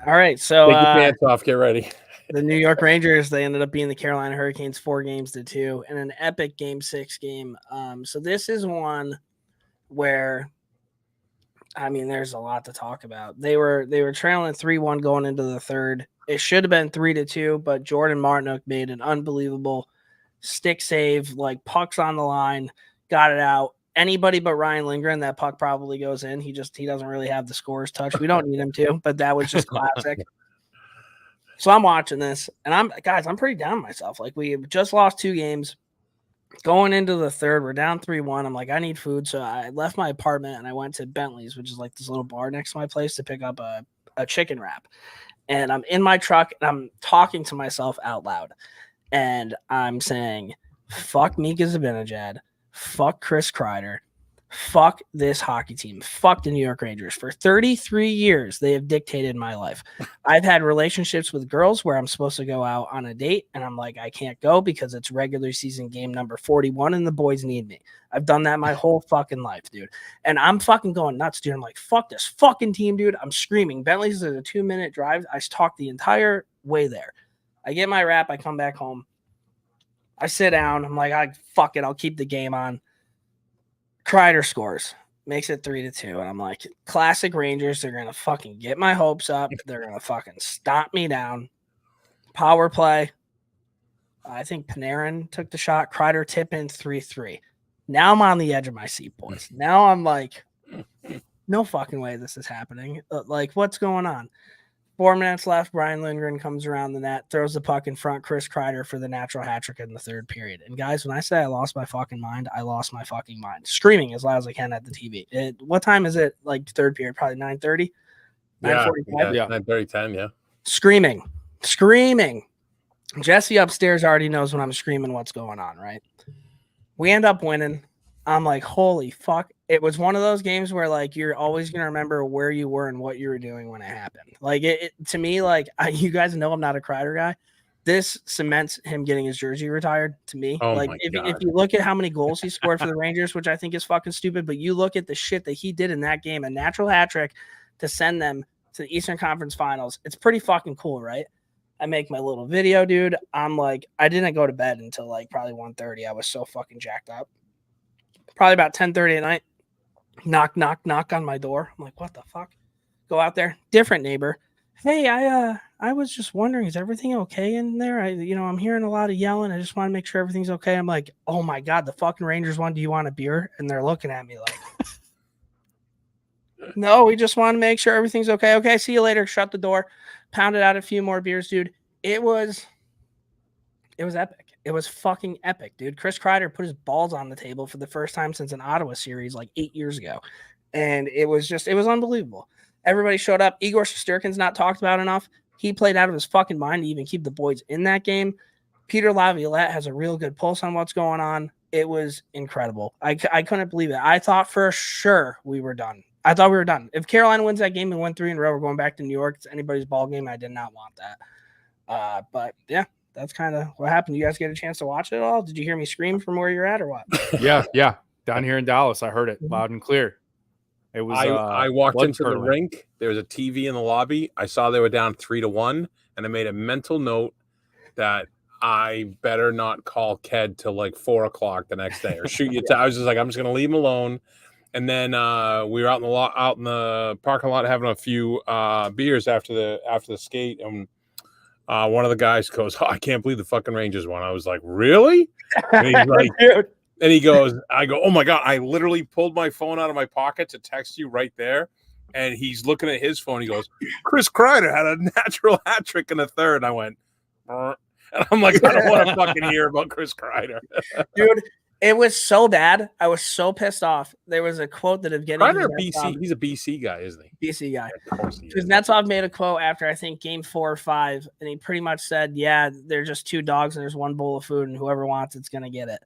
S2: All right, so
S1: take your pants off, get ready.
S2: The New York Rangers, they ended up being the Carolina Hurricanes 4-2 in an epic Game 6 game. So this is one where, I mean, there's a lot to talk about. They were trailing 3-1 going into the third. It should have been 3-2, but Jordan Martinook made an unbelievable stick save, like pucks on the line, got it out. Anybody but Ryan Lindgren, that puck probably goes in. He doesn't really have the scores touch. We don't need him to, but that was just classic. So I'm watching this, and I'm pretty down on myself. Like, we just lost 2 games. Going into the third, we're down 3-1. I'm like, I need food. So I left my apartment and I went to Bentley's, which is like this little bar next to my place, to pick up a chicken wrap. And I'm in my truck and I'm talking to myself out loud. And I'm saying, fuck Mika Zibanejad, fuck Chris Kreider, fuck this hockey team, fuck the New York Rangers. For 33 years, they have dictated my life. I've had relationships with girls where I'm supposed to go out on a date, and I'm like, I can't go because it's regular season game number 41 and the boys need me. I've done that my whole fucking life, dude. And I'm fucking going nuts, dude. I'm like, fuck this fucking team, dude. I'm screaming. Bentley's is a 2-minute drive. I talked the entire way there. I get my wrap. I come back home. I sit down. I'm like, fuck it. I'll keep the game on. Kreider scores. Makes it 3-2. And I'm like, classic Rangers. They're going to fucking get my hopes up. They're going to fucking stomp me down. Power play. I think Panarin took the shot. Kreider tip in 3-3. Now I'm on the edge of my seat, boys. Now I'm like, no fucking way this is happening. Like, what's going on? 4 minutes left. Brian Lindgren comes around the net, throws the puck in front. Chris Kreider for the natural hat trick in the third period. And guys, when I say I lost my fucking mind, I lost my fucking mind. Screaming as loud as I can at the TV. What time is it? Like third period, probably 9:30. 9:45.
S1: Yeah, 9:30, 10. Yeah. Screaming.
S2: Jesse upstairs already knows when I'm screaming what's going on, right? We end up winning. I'm like, holy fuck. It was one of those games where, like, you're always going to remember where you were and what you were doing when it happened. Like, to me, like, you guys know I'm not a Kreider guy. This cements him getting his jersey retired to me.
S1: Oh,
S2: like, if you look at how many goals he scored for the Rangers, which I think is fucking stupid, but you look at the shit that he did in that game, a natural hat trick to send them to the Eastern Conference Finals. It's pretty fucking cool, right? I make my little video, dude. I'm like, I didn't go to bed until like probably 1:30. I was so fucking jacked up. Probably about 10:30 at night. Knock on my door. I'm like, what the fuck? Go out there. Different neighbor. Hey, I was just wondering, is everything okay in there? I'm hearing a lot of yelling. I just want to make sure everything's okay. I'm like, oh my God, the fucking Rangers won. Do you want a beer? And they're looking at me like, no, we just want to make sure everything's okay. Okay, see you later. Shut the door. Pounded out a few more beers, dude. It was epic. It was fucking epic, dude. Chris Kreider put his balls on the table for the first time since an Ottawa series like 8 years ago. And it was unbelievable. Everybody showed up. Igor Shesterkin's not talked about enough. He played out of his fucking mind to even keep the boys in that game. Peter Laviolette has a real good pulse on what's going on. It was incredible. I couldn't believe it. I thought for sure we were done. If Carolina wins that game and win 3 in a row, we're going back to New York. It's anybody's ball game. I did not want that. But yeah, that's kind of what happened. You guys get a chance to watch it all? Did you hear me scream from where you're at or what?
S4: Yeah. Down here in Dallas, I heard it loud and clear. It was.
S1: I walked into the rink. There was a TV in the lobby. I saw they were down 3-1, and I made a mental note that I better not call Ked till like 4:00 the next day or shoot you. I was just like, I'm just gonna leave him alone. And then we were out in the parking lot having a few beers after the skate, and one of the guys goes, "Oh, I can't believe the fucking Rangers won." I was like, "Really?" And he's like,
S2: Dude.
S1: And he goes, I go, "Oh my God, I literally pulled my phone out of my pocket to text you right there." And he's looking at his phone. He goes, "Chris Kreider had a natural hat trick in the third." And I went, and I'm like, I don't want to fucking hear about Chris Kreider.
S2: Dude, it was so bad. I was so pissed off. There was a quote that Evgeny
S1: Kreider, BC, he's a BC guy, isn't he?
S2: BC guy.
S1: Of course he is.
S2: Kuznetsov made a quote after, I think, game 4 or 5, and he pretty much said, yeah, they're just 2 dogs and there's 1 bowl of food, and whoever wants it's going to get it.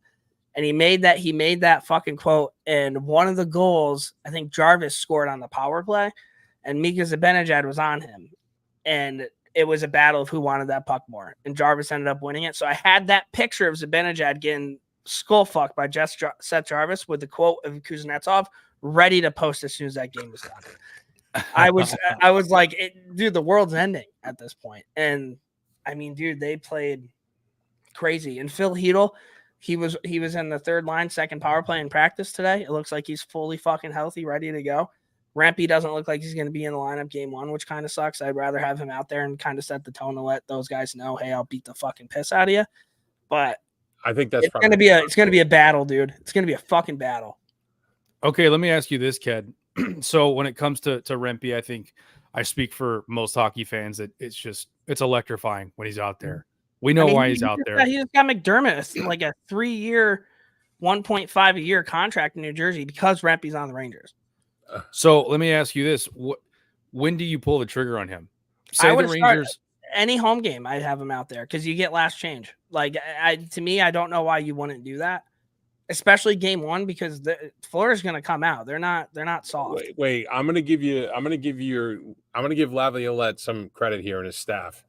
S2: And he made that fucking quote. And one of the goals, I think Jarvis scored on the power play, and Mika Zibanejad was on him. And it was a battle of who wanted that puck more. And Jarvis ended up winning it. So I had that picture of Zibanejad getting skull fucked by Seth Jarvis with the quote of Kuznetsov ready to post as soon as that game was done. I was like, dude, the world's ending at this point. And I mean, dude, they played crazy. And Phil Hedl, he was in the third line, second power play in practice today. It looks like he's fully fucking healthy, ready to go. Rampy doesn't look like he's going to be in the lineup game 1, which kind of sucks. I'd rather have him out there and kind of set the tone to let those guys know, hey, I'll beat the fucking piss out of you. But
S1: I think that's
S2: it's going to be a battle, dude. It's going to be a fucking battle.
S4: Okay, let me ask you this, Ked. So when it comes to Rempe, I think I speak for most hockey fans that it's electrifying when he's out there. We know why he's out there.
S2: He just got McDermott like a 3-year, $1.5 a year contract in New Jersey because Rempe's on the Rangers.
S4: So let me ask you this: when do you pull the trigger on him? Say the Rangers,
S2: any home game, I'd have him out there because you get last change. Like to me, I don't know why you wouldn't do that, especially game 1 because Florida's going to come out. They're not soft.
S1: Wait. I'm going to give Laviolette some credit here and his staff.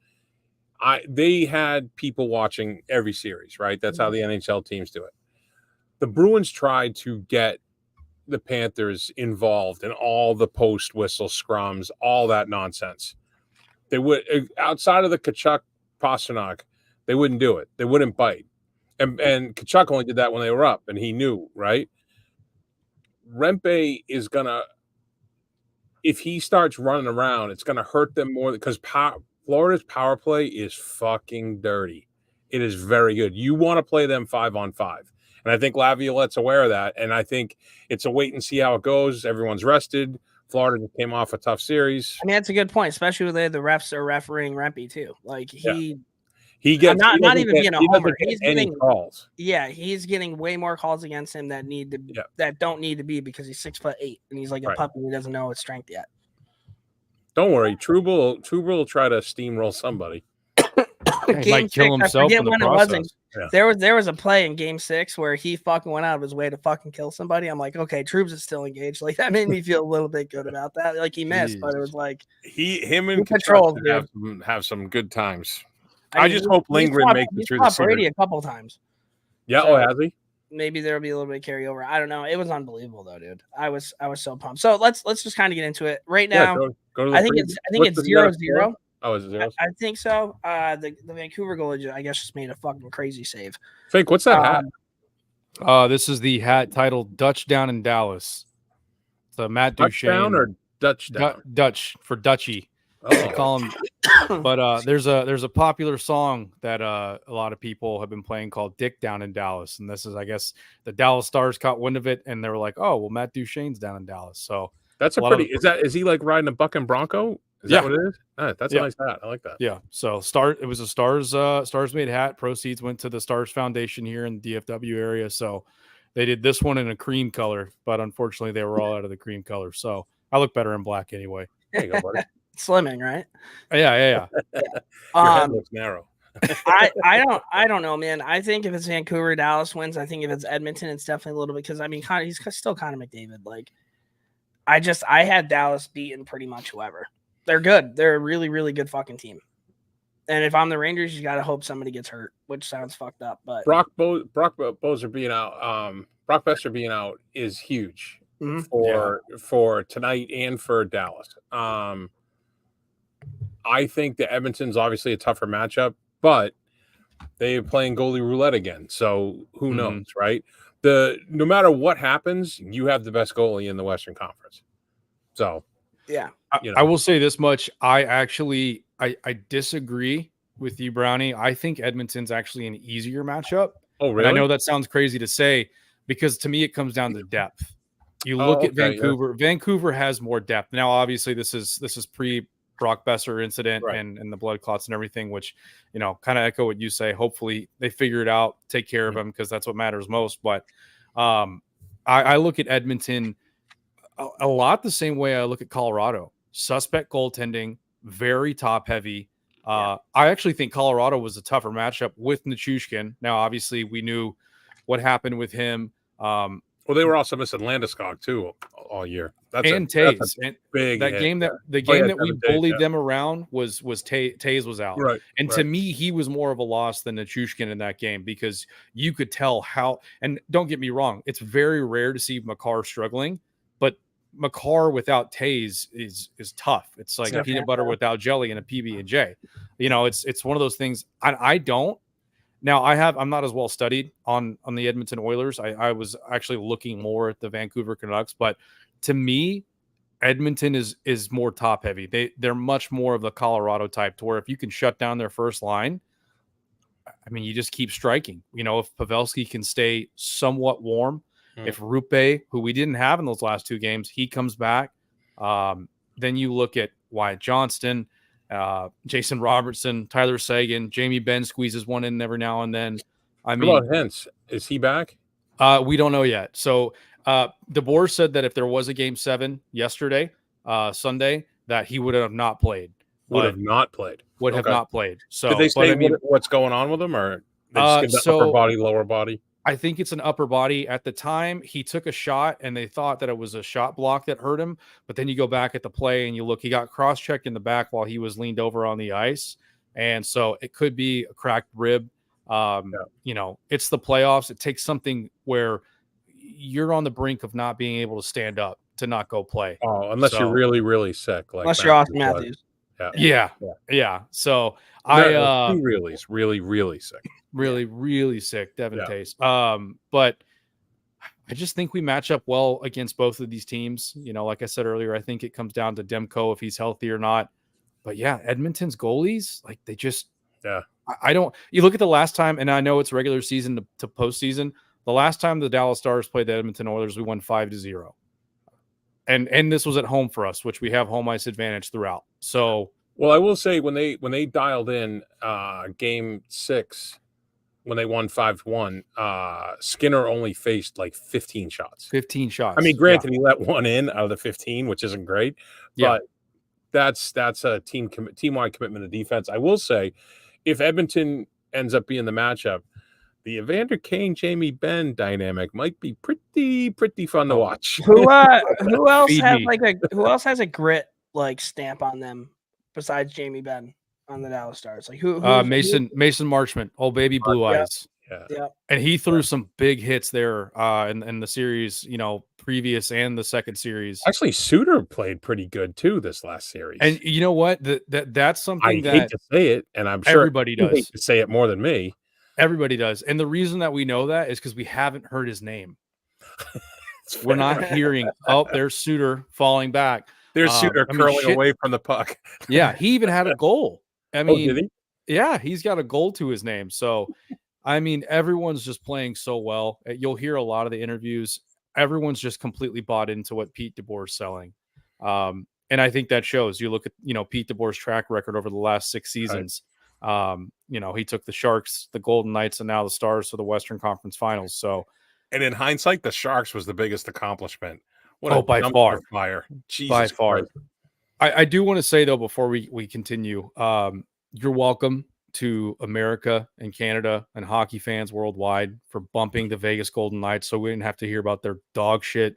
S1: They had people watching every series, right? That's how the NHL teams do it. The Bruins tried to get the Panthers involved in all the post whistle scrums, all that nonsense. They would, outside of the Tkachuk Pasternak, they wouldn't do it. They wouldn't bite. And Tkachuk only did that when they were up, and he knew, right? Rempe is gonna, if he starts running around, it's gonna hurt them more because Florida's power play is fucking dirty. It is very good. You want to play them 5-on-5. And I think Laviolette's aware of that. And I think it's a wait and see how it goes. Everyone's rested. Florida just came off a tough series.
S2: I mean, that's a good point, especially when the refs are refereeing Rempe too. Like he
S1: gets
S2: not even being a homer.
S1: He's getting calls.
S2: Yeah, he's getting way more calls against him that don't need to be because he's 6'8" and he's like a puppy who doesn't know his strength yet.
S1: Don't worry, Trouble will try to steamroll somebody.
S4: He might kill himself in the process.
S2: There was a play in game 6 where he fucking went out of his way to fucking kill somebody. I'm like, okay, Troubs is still engaged. Like that made me feel a little bit good about that. Like he missed, but it was like
S1: him and Control have some good times. I just hope Lindgren makes it through the series.
S2: Brady a couple times.
S1: Yeah, so has he?
S2: Maybe there'll be a little bit of carryover. I don't know. It was unbelievable though, dude. I was so pumped. So let's just kind of get into it right now.
S1: Go to
S2: I think it's 0-0.
S1: Oh, is it 0?
S2: I think so. The Vancouver goalie, I guess, just made a fucking crazy save.
S1: Fink, what's that hat?
S4: This is the hat titled Dutch Down in Dallas. It's a Matt Duchesne.
S1: Touchdown or Dutch down?
S4: Dutch for Dutchy. They
S1: Oh,
S4: call him. But there's a popular song that a lot of people have been playing called "Dick Down in Dallas," and this is, I guess, the Dallas Stars caught wind of it, and they were like, "Oh, well, Matt Duchene's down in Dallas." So
S1: that's
S4: a
S1: a
S4: lot of
S1: pretty. Is he like riding a buck and bronco? Is
S4: Yeah.
S1: that what it is? That's a
S4: Yeah.
S1: nice hat. I like that.
S4: yeah. So it was a Stars made hat. Proceeds went to the Stars Foundation here in the DFW area. So they did this one in a cream color, but unfortunately they were all out of the cream color. So I look better in black anyway.
S1: There you go, buddy.
S2: Slimming, right?
S4: Yeah.
S1: Your head looks narrow.
S2: I don't know, man. I think if it's Vancouver, Dallas wins. I think if it's Edmonton, it's definitely a little bit because I mean, he's still Connor McDavid. Like, I had Dallas beating pretty much whoever. They're good. They're a really, really good fucking team. And if I'm the Rangers, you got to hope somebody gets hurt, which sounds fucked up. But
S1: Brock Boeser being out, Brock Besser being out is huge for tonight and for Dallas. I think the Edmonton's obviously a tougher matchup, but they're playing goalie roulette again. So who knows, right? No matter what happens, you have the best goalie in the Western Conference. So
S2: yeah,
S4: I will say this much. I disagree with you, Brownie. I think Edmonton's actually an easier matchup.
S1: Oh, really?
S4: And I know that sounds crazy to say because to me it comes down to depth. You look at Vancouver. Yeah. Vancouver has more depth. Now, obviously, this is pre Brock Besser incident and the blood clots and everything, which, kind of echo what you say. Hopefully they figure it out, take care of him because that's what matters most. But I look at Edmonton a lot the same way I look at Colorado. Suspect goaltending, very top heavy. I actually think Colorado was a tougher matchup with Nichushkin. Now, obviously, we knew what happened with him.
S1: Well, they were also missing Landeskog too all year.
S4: Taze.
S1: Big
S4: that
S1: hit.
S4: game that we bullied them around was Taze was out.
S1: Right.
S4: And to me, he was more of a loss than Nichushkin in that game because you could tell how. And don't get me wrong, it's very rare to see Makar struggling, but Makar without Taze is tough. It's like peanut butter without jelly and a PB&J. It's one of those things. I don't. Now I'm not as well studied on the Edmonton Oilers. I was actually looking more at the Vancouver Canucks, but to me, Edmonton is more top heavy. They're much more of the Colorado type to where if you can shut down their first line, I mean, you just keep striking. If Pavelski can stay somewhat warm, if Rupe, who we didn't have in those last two games, he comes back, then you look at Wyatt Johnston, Jason Robertson, Tyler Seguin, Jamie Benn squeezes one in every now and then.
S1: What about Hintz? Is he back?
S4: We don't know yet. So DeBoer said that if there was a game 7 yesterday, Sunday, that he would have not played.
S1: Would have not played.
S4: So
S1: did they say what's going on with him, or they just give upper body, lower body?
S4: I think it's an upper body. At the time, he took a shot, and they thought that it was a shot block that hurt him. But then you go back at the play, and you look, he got cross-checked in the back while he was leaned over on the ice. And so it could be a cracked rib. It's the playoffs. It takes something where you're on the brink of not being able to stand up to not go play.
S1: Oh, unless you're really, really sick. Like
S2: unless you're Austin Matthews.
S4: Yeah. So
S1: really, really, really sick.
S4: Really sick, Devin Tace. But I just think we match up well against both of these teams. Like I said earlier, I think it comes down to Demko if he's healthy or not. But yeah, Edmonton's goalies, like they just I don't. You look at the last time, and I know it's regular season to postseason. The last time the Dallas Stars played the Edmonton Oilers, we won 5-0, and this was at home for us, which we have home ice advantage throughout. So,
S1: well, I will say when they dialed in game 6. When they won 5-1, Skinner only faced like 15 shots.
S4: 15 shots.
S1: I mean, granted, he let one in out of the 15, which isn't great, but that's a team-wide commitment to defense. I will say, if Edmonton ends up being the matchup, the Evander Kane, Jamie Benn dynamic might be pretty fun to watch.
S2: Who else has a grit like stamp on them besides Jamie Benn? On the Dallas Stars, like who
S4: Mason Marchment, old baby blue eyes, and he threw some big hits there in the series, previous and the second series.
S1: Actually, Suter played pretty good too this last series.
S4: And you know what? That's something
S1: I hate to say it, and I'm sure
S4: everybody does.
S1: Hate to say it more than me.
S4: Everybody does, and the reason that we know that is because we haven't heard his name. We're not hearing. Oh, there's Suter falling back.
S1: There's Suter curling away from the puck.
S4: Yeah, he even had a goal. I
S1: Oh, did
S4: mean, yeah, he's got a goal to his name. So, I mean, everyone's just playing so well. You'll hear a lot of the interviews. Everyone's just completely bought into what Pete DeBoer's selling. And I think that shows. You look at, Pete DeBoer's track record over the last 6 seasons. Right. He took the Sharks, the Golden Knights, and now the Stars to the Western Conference Finals. So,
S1: and in hindsight, the Sharks was the biggest accomplishment. What
S4: by far.
S1: Fire. Jesus
S4: by far.
S1: Christ.
S4: I do want to say, though, before we continue, you're welcome to America and Canada and hockey fans worldwide for bumping the Vegas Golden Knights so we didn't have to hear about their dog shit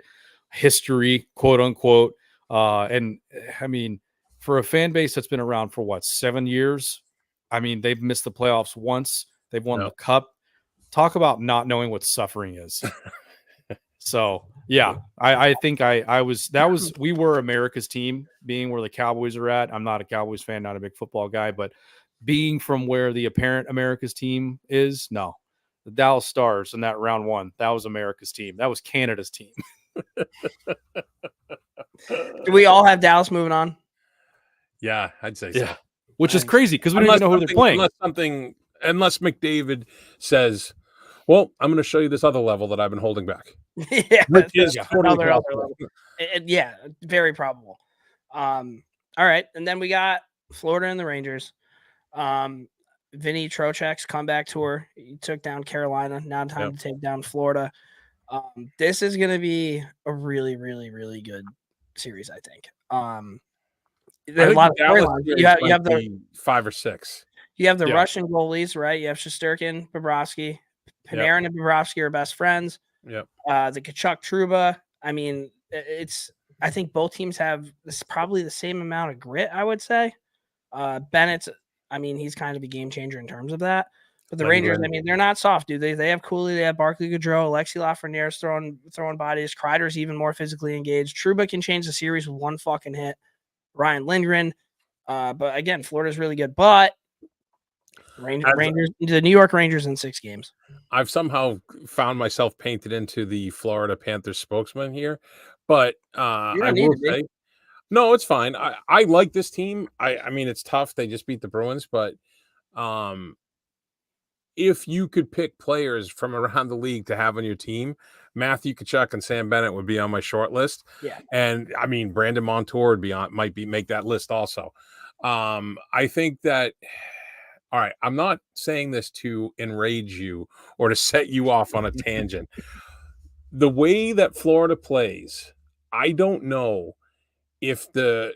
S4: history, quote unquote. And I mean, for a fan base that's been around for 7 years, I mean, they've missed the playoffs once. They've won the cup. Talk about not knowing what suffering is. So yeah, I think we were America's team, being where the Cowboys are at. I'm not a Cowboys fan, not a big football guy, but being from where the apparent America's team is, no. The Dallas Stars in that round 1, that was America's team. That was Canada's team.
S2: Do we all have Dallas moving on?
S1: Yeah, I'd say so.
S4: Which is crazy because we don't even know who they're playing.
S1: Unless McDavid says, well, I'm going to show you this other level that I've been holding back.
S2: Yeah,
S1: which is
S2: another level. Yeah, very probable. All right, and then we got Florida and the Rangers. Vinny Trocheck's comeback tour. He took down Carolina. Now time to take down Florida. This is going to be a really, really, really good series, I think. There's a lot of storylines. You have the
S1: 5 or 6.
S2: You have the Russian goalies, right? You have Shesterkin, Bobrovsky. Panarin and Bobrovsky are best friends.
S1: Yep.
S2: The Tkachuk Trouba. I mean, I think both teams have probably the same amount of grit, I would say. Bennett's, I mean, he's kind of a game changer in terms of that. But the Rangers, I mean, they're not soft, dude. They have Cooley, they have Barclay Goodrow, Alexi Lafreniere's throwing bodies. Kreider's even more physically engaged. Trouba can change the series with one fucking hit. Ryan Lindgren. But again, Florida's really good. But the New York Rangers in 6 games.
S1: I've somehow found myself painted into the Florida Panthers spokesman here, but I will say, no, it's fine. I like this team. I mean, it's tough. They just beat the Bruins, but if you could pick players from around the league to have on your team, Matthew Tkachuk and Sam Bennett would be on my short list.
S2: Yeah,
S1: and I mean, Brandon Montour would make that list also. I think that. All right, I'm not saying this to enrage you or to set you off on a tangent. The way that Florida plays, I don't know if the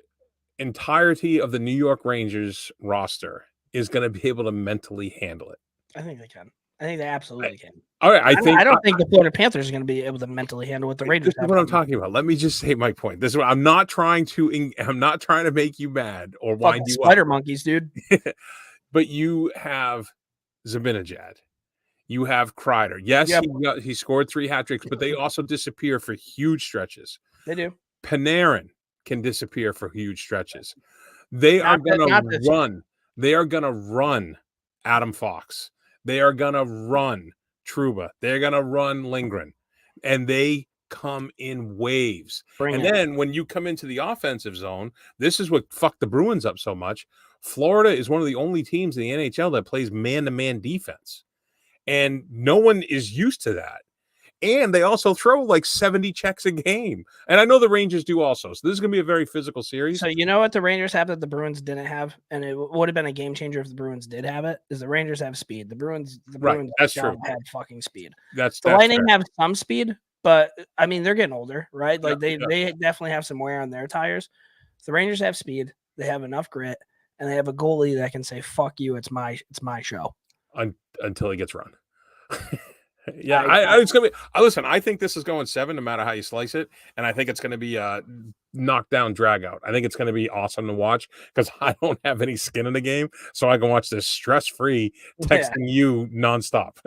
S1: entirety of the New York Rangers roster is going to be able to mentally handle it.
S2: I think they can. I think they absolutely can.
S1: All right,
S2: I don't think the Florida Panthers are going to be able to mentally handle what the Rangers have.
S1: This is what I'm talking about. Let me just say my point. This is what I'm not trying to make you mad or wind you up.
S2: Spider monkeys, dude.
S1: But you have Zibanejad. You have Kreider. Yes, he scored 3 hat tricks, but they also disappear for huge stretches.
S2: They do.
S1: Panarin can disappear for huge stretches. They are going to run. They are going to run Adam Fox. They are going to run Trouba. They're going to run Lindgren. And they come in waves. Then when you come into the offensive zone, this is what fucked the Bruins up so much. Florida is one of the only teams in the NHL that plays man-to-man defense. And no one is used to that. And they also throw like 70 checks a game. And I know the Rangers do also. So this is going to be a very physical series.
S2: So you know what the Rangers have that the Bruins didn't have? And it would have been a game changer if the Bruins did have it, is the Rangers have speed. The Bruins
S1: that's true.
S2: Have fucking speed.
S1: The
S2: Lightning have some speed, but I mean, they're getting older, right? Like they definitely have some wear on their tires. The Rangers have speed. They have enough grit. And they have a goalie that can say, fuck you, it's my show.
S1: Until he gets run. It's going to be – listen, I think this is going 7 no matter how you slice it, and I think it's going to be a knockdown drag-out. I think it's going to be awesome to watch because I don't have any skin in the game, so I can watch this stress-free texting you nonstop.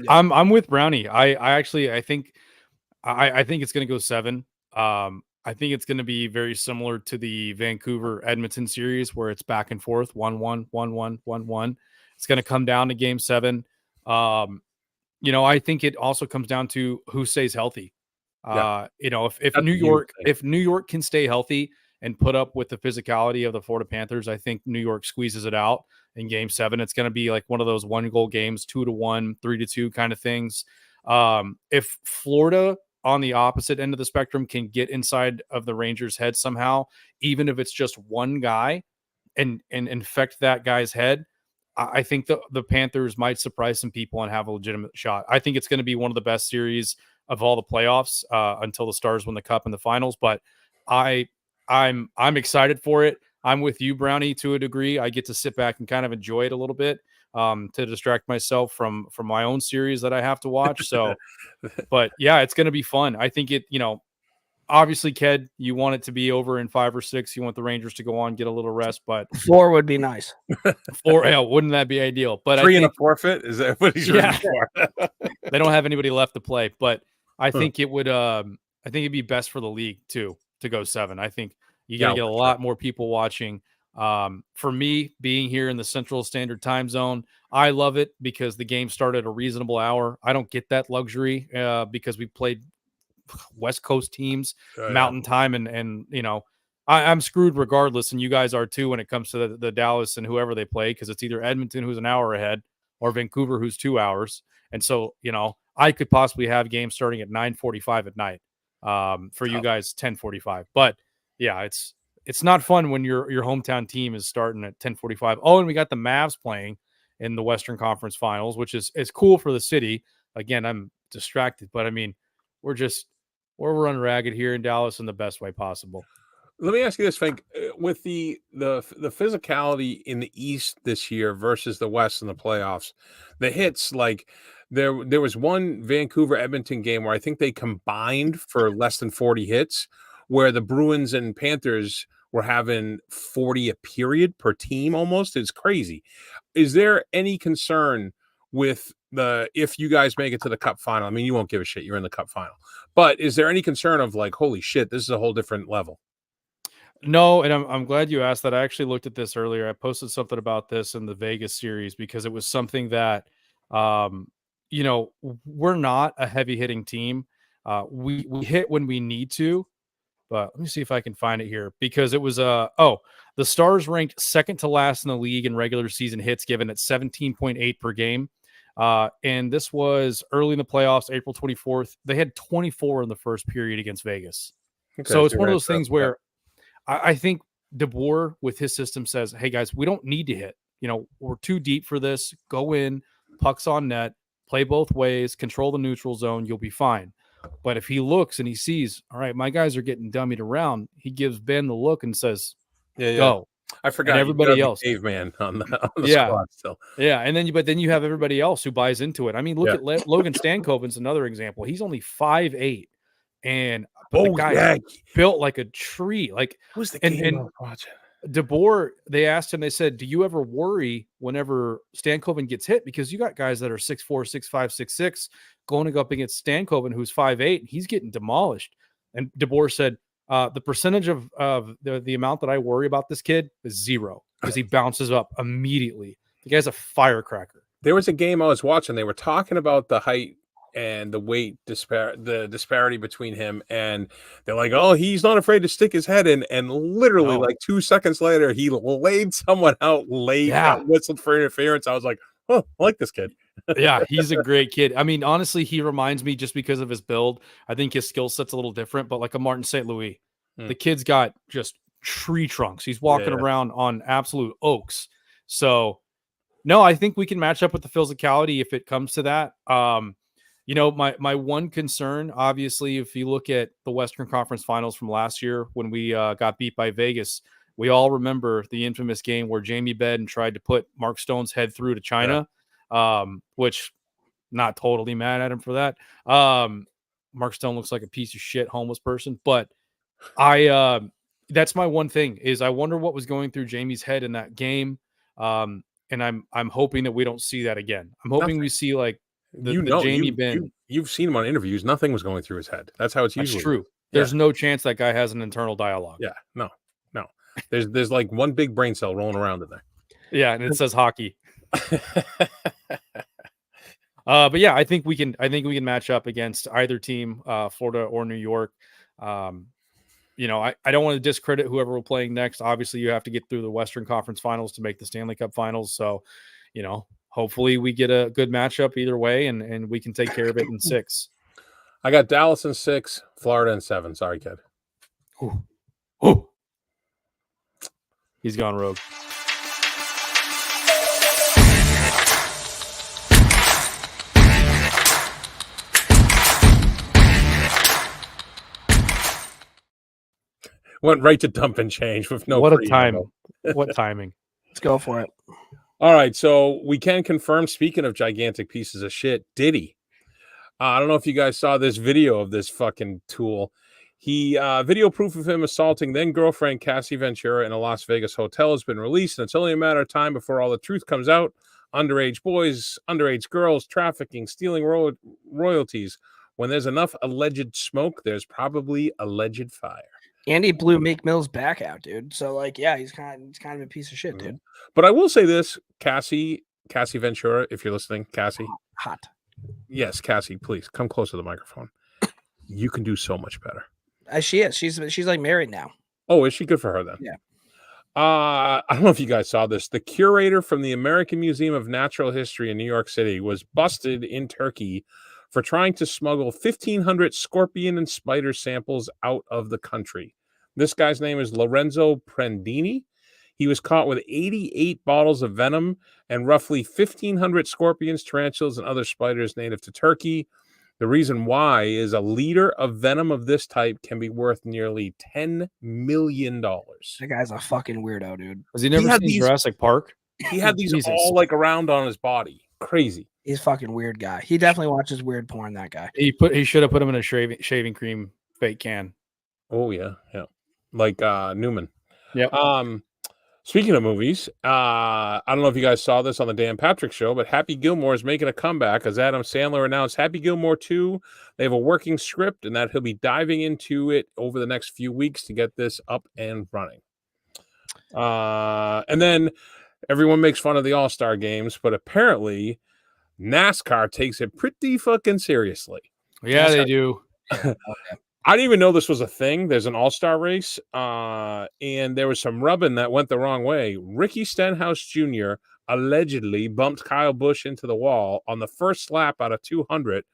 S4: I'm with Brownie. I think it's going to go 7. I think it's going to be very similar to the Vancouver Edmonton series where it's back and forth, 1-1, 1-1, 1-1. It's going to come down to game 7. I think it also comes down to who stays healthy. If
S1: That's
S4: New
S1: a huge
S4: York
S1: thing.
S4: if New York can stay healthy and put up with the physicality of the Florida Panthers, I think New York squeezes it out in Game 7. It's going to be like one of those 1-goal games, 2-1, 3-2 kind of things. If Florida on the opposite end of the spectrum can get inside of the Rangers' head somehow, even if it's just one guy, and infect that guy's head, I think the Panthers might surprise some people and have a legitimate shot. I think it's going to be one of the best series of all the playoffs until the Stars win the Cup in the finals. But I'm excited for it. I'm with you, Brownie, to a degree. I get to sit back and kind of enjoy it a little bit to distract myself from my own series that I have to watch. So, but yeah, it's going to be fun. I think obviously, Ked, you want it to be over in 5 or 6. You want the Rangers to go on, get a little rest, but
S2: 4 would be nice.
S4: 4, wouldn't that be ideal? But
S1: 3
S4: I think,
S1: and a forfeit, is that what he's rooting for?
S4: They don't have anybody left to play, but I think it would. I think it'd be best for the league too to go 7. I think you're gonna get a lot more people watching. For me, being here in the Central Standard Time Zone, I love it because the game started at a reasonable hour. I don't get that luxury because we played West Coast teams, Mountain Time, and I'm screwed regardless, and you guys are too when it comes to the Dallas and whoever they play, because it's either Edmonton, who's an hour ahead, or Vancouver, who's 2 hours. And so I could possibly have games starting at 9:45 at night for you guys 10:45. But yeah, it's not fun when your hometown team is starting at 10:45. Oh, and we got the Mavs playing in the Western Conference Finals, which is cool for the city. Again, I'm distracted, but I mean, we're run ragged here in Dallas in the best way possible.
S1: Let me ask you this, Fink. With the physicality in the East this year versus the West in the playoffs, the hits, like there was one Vancouver Edmonton game where I think they combined for less than 40 hits, where the Bruins and Panthers were having 40 a period per team almost. It's crazy. Is there any concern with if you guys make it to the Cup final? I mean, you won't give a shit. You're in the Cup final. But is there any concern of like, holy shit, this is a whole different level?
S4: No, and I'm glad you asked that. I actually looked at this earlier. I posted something about this in the Vegas series because it was something that, we're not a heavy hitting team. We hit when we need to, but let me see if I can find it here because it was the Stars ranked second to last in the league in regular season hits given at 17.8 per game. And this was early in the playoffs, April 24th. They had 24 in the first period against Vegas. Okay, so it's one of those things where I think DeBoer with his system says, hey guys, we don't need to hit, we're too deep for this. Go in, pucks on net, play both ways, control the neutral zone. You'll be fine. But if he looks and he sees, all right, my guys are getting dummied around, he gives Ben the look and says, go.
S1: I forgot.
S4: And everybody else,
S1: caveman on the squad still.
S4: Yeah, and then you have everybody else who buys into it. I mean, look at Logan Stankoven's another example. He's only 5'8", and the guy built like a tree. Like
S1: who's the game I was watching?
S4: DeBoer, they asked him, they said, do you ever worry whenever Stankoven gets hit? Because you got guys that are 6'4", 6'5", 6'6", going up against Stankoven, who's 5'8", he's getting demolished. And DeBoer said, the percentage of the amount that I worry about this kid is 0 because he bounces up immediately. The guy's a firecracker.
S1: There was a game I was watching. They were talking about the height and the weight disparity between him, and they're like, oh, he's not afraid to stick his head in, and literally like 2 seconds later he laid someone out, whistled for interference. I was like, oh, I like this kid.
S4: Yeah, he's a great kid. I mean, honestly, he reminds me just because of his build. I think his skill set's a little different, but like a Martin St. Louis, the kid's got just tree trunks. He's walking around on absolute oaks. So no, I think we can match up with the physicality if it comes to that. My one concern, obviously, if you look at the Western Conference Finals from last year when we got beat by Vegas, we all remember the infamous game where Jamie Benn tried to put Mark Stone's head through to China, which not totally mad at him for that. Mark Stone looks like a piece of shit homeless person, but that's my one thing is I wonder what was going through Jamie's head in that game. And I'm hoping that we don't see that again. I'm hoping we see like Jamie Benn.
S1: You've seen him on interviews. Nothing was going through his head. That's how it's usually.
S4: That's true. There's no chance that guy has an internal dialogue.
S1: Yeah, no. There's like one big brain cell rolling around in there.
S4: Yeah, and it says hockey. But yeah, I think we can match up against either team, Florida or New York. I don't want to discredit whoever we're playing next. Obviously, you have to get through the Western Conference Finals to make the Stanley Cup Finals. So, hopefully we get a good matchup either way, and we can take care of it in 6.
S1: I got Dallas in 6, Florida in 7. Sorry, Ked.
S4: Ooh. He's gone rogue.
S1: Went right to dump and change with no.
S4: What a time! What timing!
S2: Let's go for it.
S1: All right, so we can confirm. Speaking of gigantic pieces of shit, Diddy. I don't know if you guys saw this video of this fucking tool. He video proof of him assaulting then girlfriend Cassie Ventura in a Las Vegas hotel has been released, and it's only a matter of time before all the truth comes out. Underage boys, underage girls, trafficking, stealing royalties. When there's enough alleged smoke, there's probably alleged fire.
S2: And he blew Meek Mill's back out, dude. So he's kind of a piece of shit, dude.
S1: But I will say this, Cassie Ventura, if you're listening, Cassie.
S2: Hot.
S1: Yes, Cassie, please come close to the microphone. You can do so much better.
S2: She is. She's like married now.
S1: Oh, is she? Good for her then.
S2: Yeah.
S1: I don't know if you guys saw this. The curator from the American Museum of Natural History in New York City was busted in Turkey for trying to smuggle 1,500 scorpion and spider samples out of the country. This guy's name is Lorenzo Prendini. He was caught with 88 bottles of venom and roughly 1,500 scorpions, tarantulas, and other spiders native to Turkey. The reason why is a liter of venom of this type can be worth nearly $10 million.
S2: That guy's a fucking weirdo, dude.
S4: Has he never seen Jurassic Park?
S1: He had these all around on his body. Crazy.
S2: He's a fucking weird guy. He definitely watches weird porn, that guy.
S4: He should have put him in a shaving cream fake can.
S1: Oh, yeah. Like Newman.
S4: Yep.
S1: Speaking of movies, I don't know if you guys saw this on the Dan Patrick Show, but Happy Gilmore is making a comeback as Adam Sandler announced Happy Gilmore 2. They have a working script and that he'll be diving into it over the next few weeks to get this up and running. And then everyone makes fun of the All-Star games, but apparently NASCAR takes it pretty fucking seriously.
S4: Yeah, they do.
S1: I didn't even know this was a thing. There's an all-star race, and there was some rubbing that went the wrong way. Ricky Stenhouse Jr. allegedly bumped Kyle Busch into the wall on the first lap out of 200.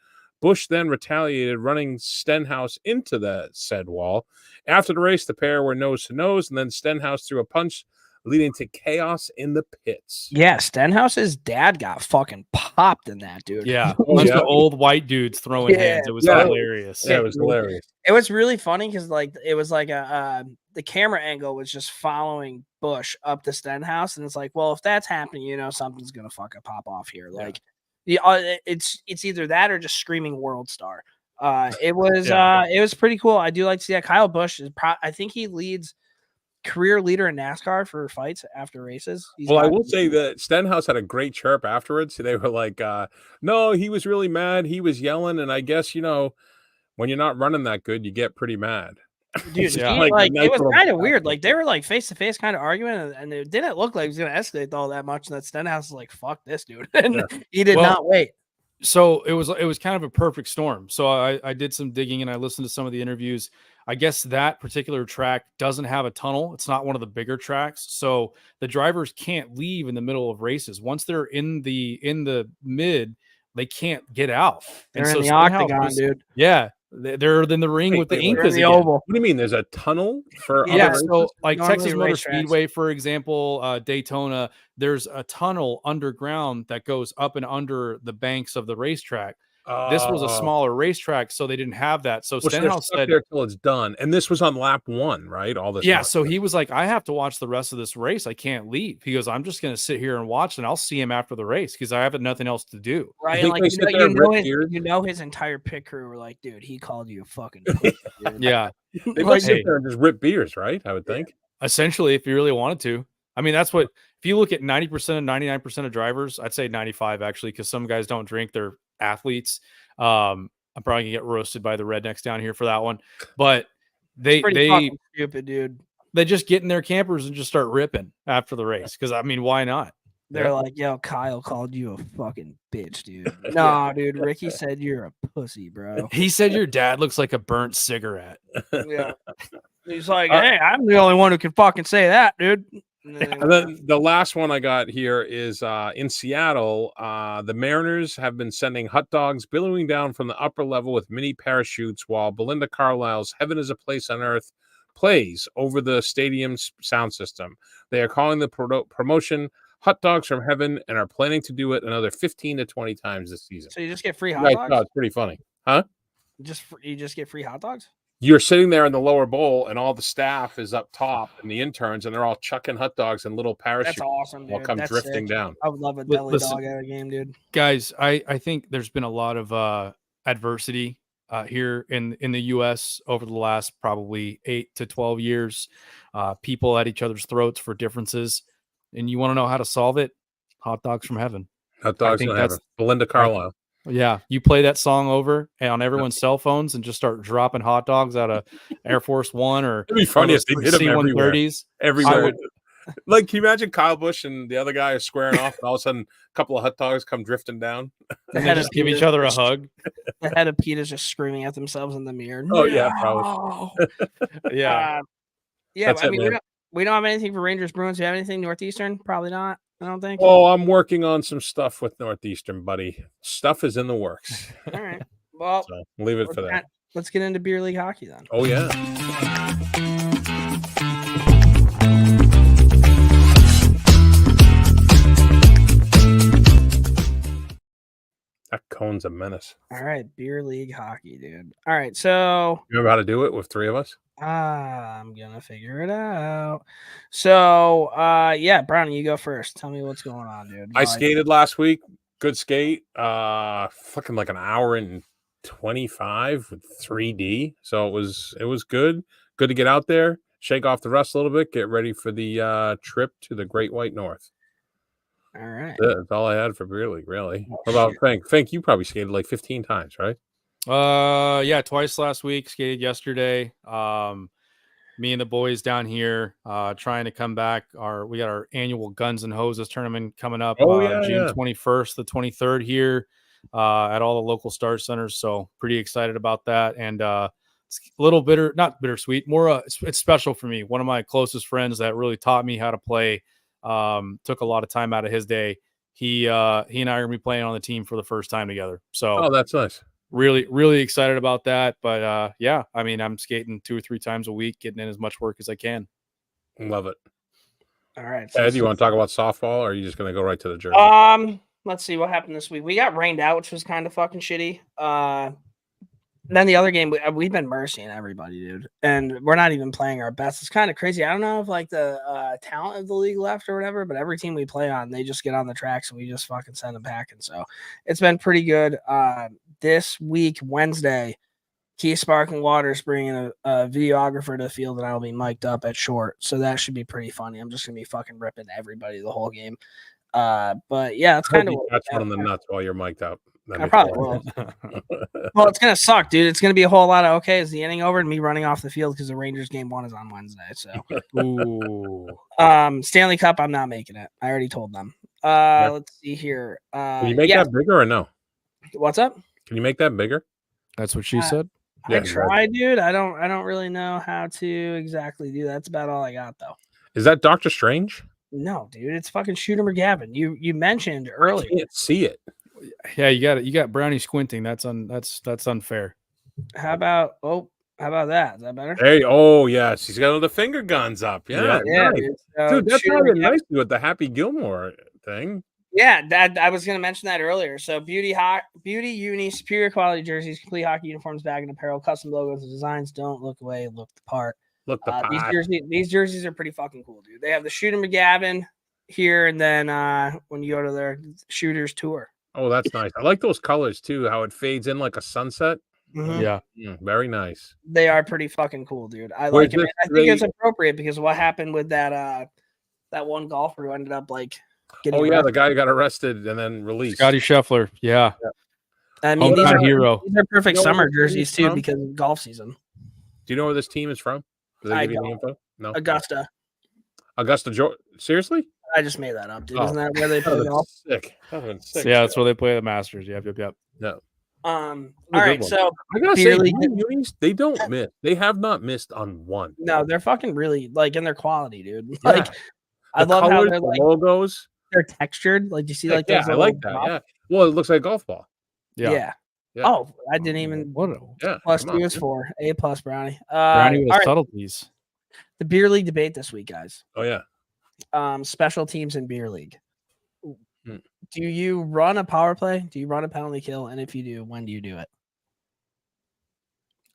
S1: Busch then retaliated, running Stenhouse into the said wall. After the race, the pair were nose to nose, and then Stenhouse threw a punch, leading to chaos in the pits.
S2: Yeah, Stenhouse's dad got fucking popped in that, dude.
S4: Yeah, bunch of old white dudes throwing hands. It was hilarious.
S1: Yeah, it was hilarious.
S2: It was really funny because it was like the camera angle was just following Busch up to Stenhouse, and it's like, well, if that's happening, something's gonna fucking pop off here. Like, it's either that or just screaming world star. It was pretty cool. I do like to see that. Kyle Busch is I think he leads career leader in NASCAR for fights after races.
S1: I will say that Stenhouse had a great chirp afterwards. They were like, no, he was really mad. He was yelling. And I guess, when you're not running that good, you get pretty mad.
S2: Dude, it was kind of weird. Like, they were like face to face kind of arguing, and it didn't look like it was going to escalate all that much. And that Stenhouse was like, fuck this, dude. And he did not wait.
S4: So it was kind of a perfect storm. So I did some digging and I listened to some of the interviews. I guess that particular track doesn't have a tunnel. It's not one of the bigger tracks. So the drivers can't leave in the middle of races. Once they're in the mid, they can't get out.
S2: They're in the octagon, dude.
S4: Yeah. They're in the ring with the Incas.
S2: The oval.
S1: What do you mean? There's a tunnel for
S4: other
S1: races?
S4: So like Texas Motor Speedway, for example, Daytona, there's a tunnel underground that goes up and under the banks of the racetrack. This was a smaller racetrack, so they didn't have that. So Stenhouse said
S1: there till it's done, and this was on lap 1, right? All this.
S4: Yeah. So he was like, I have to watch the rest of this race. I can't leave. He goes, I'm just going to sit here and watch, and I'll see him after the race because I have nothing else to do.
S2: Right. Like his entire pit crew were like, dude, he called you a fucking pussy, dude.
S4: Yeah.
S1: They must sit there and just rip beers, right? I would think.
S4: Essentially, if you really wanted to. I mean, that's what. If you look at 90% and 99% of drivers, I'd say 95 actually, because some guys don't drink. They're athletes. I'm probably gonna get roasted by the rednecks down here for that one, but they
S2: stupid, dude.
S4: They just get in their campers and just start ripping after the race because I mean, why not?
S2: They're like, yo, Kyle called you a fucking bitch, dude. No, dude, Ricky said you're a pussy, bro.
S4: He said your dad looks like a burnt cigarette.
S2: Yeah. He's like, hey, I'm the only one who can fucking say that, dude.
S1: And then the last one I got here is in Seattle. The Mariners have been sending hot dogs billowing down from the upper level with mini parachutes while Belinda Carlisle's Heaven is a Place on Earth plays over the stadium's sound system. They are calling the promotion Hot Dogs from Heaven and are planning to do it another 15 to 20 times this season.
S2: So you just get free hot dogs?
S1: No, it's pretty funny. Huh?
S2: You just get free hot dogs?
S1: You're sitting there in the lower bowl, and all the staff is up top, and the interns, and they're all chucking hot dogs and little parachutes.
S2: That's awesome, dude.
S1: Will come drifting down.
S2: I would love a deli dog at a game, dude.
S4: Guys, I think there's been a lot of adversity here in the U.S. over the last probably 8 to 12 years. People at each other's throats for differences, and you want to know how to solve it? Hot dogs from heaven.
S1: Hot dogs from heaven. Belinda Carlisle.
S4: Yeah, you play that song over and on everyone's cell phones and just start dropping hot dogs out of Air Force One or
S1: it'd be funny if they did them
S4: C-130s.
S1: Everywhere. Like, can you imagine Kyle Busch and the other guy are squaring off, and all of a sudden a couple of hot dogs come drifting down?
S4: And they just give each other a hug.
S2: The head of PETA's just screaming at themselves in the mirror.
S1: Oh, yeah, probably.
S4: Yeah.
S2: Yeah, I mean, we don't have anything for Rangers Bruins. Do you have anything Northeastern? Probably not. I don't think.
S1: Oh, I'm working on some stuff with Northeastern, buddy. Stuff is in the works.
S2: All right. Well,
S1: so leave it for that.
S2: Let's get into beer league hockey then.
S1: Oh, yeah. That cone's a menace.
S2: All right, beer league hockey, dude. All right, so
S1: you remember how to do it with 3 of us?
S2: I'm gonna figure it out. So, yeah, Brownie, you go first. Tell me what's going on, dude.
S1: I skated last week. Good skate. Fucking like an hour and 25 with 3D. So it was good. Good to get out there, shake off the rust a little bit, get ready for the trip to the Great White North.
S2: All right.
S1: That's all I had for beer league, really. What about Fink? Fink, you probably skated like 15 times, right?
S4: Yeah, twice last week. Skated yesterday. Me and the boys down here trying to come back. We got our annual Guns and Hoses tournament coming up June 21st, the 23rd here at all the local Star Centers. So pretty excited about that. And it's a little not bittersweet, more it's special for me. One of my closest friends that really taught me how to play. Took a lot of time out of his day. He and I are gonna be playing on the team for the first time together. So
S1: that's nice.
S4: Really, really excited about that. But yeah, I mean, I'm skating 2 or 3 times a week, getting in as much work as I can.
S1: Love it.
S2: All right.
S1: Ed, do you want to talk about softball, or are you just gonna go right to the jersey?
S2: Let's see what happened this week. We got rained out, which was kind of fucking shitty. Then the other game, we've been mercying everybody, dude. And we're not even playing our best. It's kind of crazy. I don't know if like the talent of the league left or whatever, but every team we play on, they just get on the tracks and we just fucking send them packing. So it's been pretty good. This week, Wednesday, Key Sparkling Water is bringing a videographer to the field, and I'll be mic'd up at short. So that should be pretty funny. I'm just going to be fucking ripping everybody the whole game. But yeah, that's kind of
S1: that's one of the nuts while you're mic'd up.
S2: I probably will. Well, it's gonna suck, dude. It's gonna be a whole lot of is the inning over and me running off the field because the Rangers game 1 is on Wednesday. So, Stanley Cup, I'm not making it. I already told them. Let's see here.
S1: Can you make that bigger or no?
S2: What's up?
S1: Can you make that bigger?
S4: That's what she said.
S2: I tried, dude. I don't really know how to exactly do that. That's about all I got though.
S1: Is that Doctor Strange?
S2: No, dude. It's fucking Shooter McGavin. You mentioned earlier.
S1: I can't see it.
S4: Yeah, you got Brownie squinting. That's unfair.
S2: How about that? Is that better?
S1: Hey, oh yes, he's got all the finger guns up. Yeah,
S2: nice.
S1: Dude, that's probably nice with the Happy Gilmore thing.
S2: Yeah, that I was gonna mention that earlier. So Beauty Uni, superior quality jerseys, complete hockey uniforms, bag and apparel, custom logos and designs. Don't look away, look the part.
S1: Look the part.
S2: These jerseys are pretty fucking cool, dude. They have the Shooter McGavin here, and then when you go to their Shooters tour.
S1: Oh, that's nice. I like those colors too, how it fades in like a sunset.
S2: Mm-hmm.
S4: Yeah.
S1: Very nice.
S2: They are pretty fucking cool, dude. I like it. I think it's appropriate because what happened with that one golfer who ended up like getting
S1: the guy who got arrested and then released.
S4: Scotty Scheffler. Yeah.
S2: I mean, these
S4: are
S2: perfect summer jerseys too because of golf season.
S1: Do you know where this team is from? Do they give you the info? No.
S2: Augusta,
S1: Georgia. Seriously?
S2: I just made that up, dude. Isn't that where they play golf?
S1: Sick.
S4: Yeah, that's where they play the Masters. Yep.
S1: No.
S2: All right, so
S1: I gotta
S2: beer
S1: say,
S2: league-
S1: unis, they don't miss. They have not missed on one.
S2: no, they're fucking really like in their quality, dude.
S1: Yeah.
S2: Like I
S1: The
S2: love how
S1: colors,
S2: they're
S1: the
S2: like
S1: logos.
S2: they're textured. Like, do you see like
S1: Yeah,
S2: those?
S1: I like that.
S2: dots?
S1: Yeah. Well, it looks like a golf ball.
S2: Yeah.
S1: Yeah.
S2: Oh, I didn't even.
S1: Yeah.
S2: Plus
S1: come
S2: 2
S1: on,
S2: is
S1: dude.
S2: 4. A plus Brownie.
S4: Brownie with
S2: all right.
S4: subtleties.
S2: The beer league debate this week, guys.
S1: Oh yeah.
S2: Special teams in beer league.
S1: Hmm.
S2: Do you run a power play? Do you run a penalty kill? And if you do, when do you do it?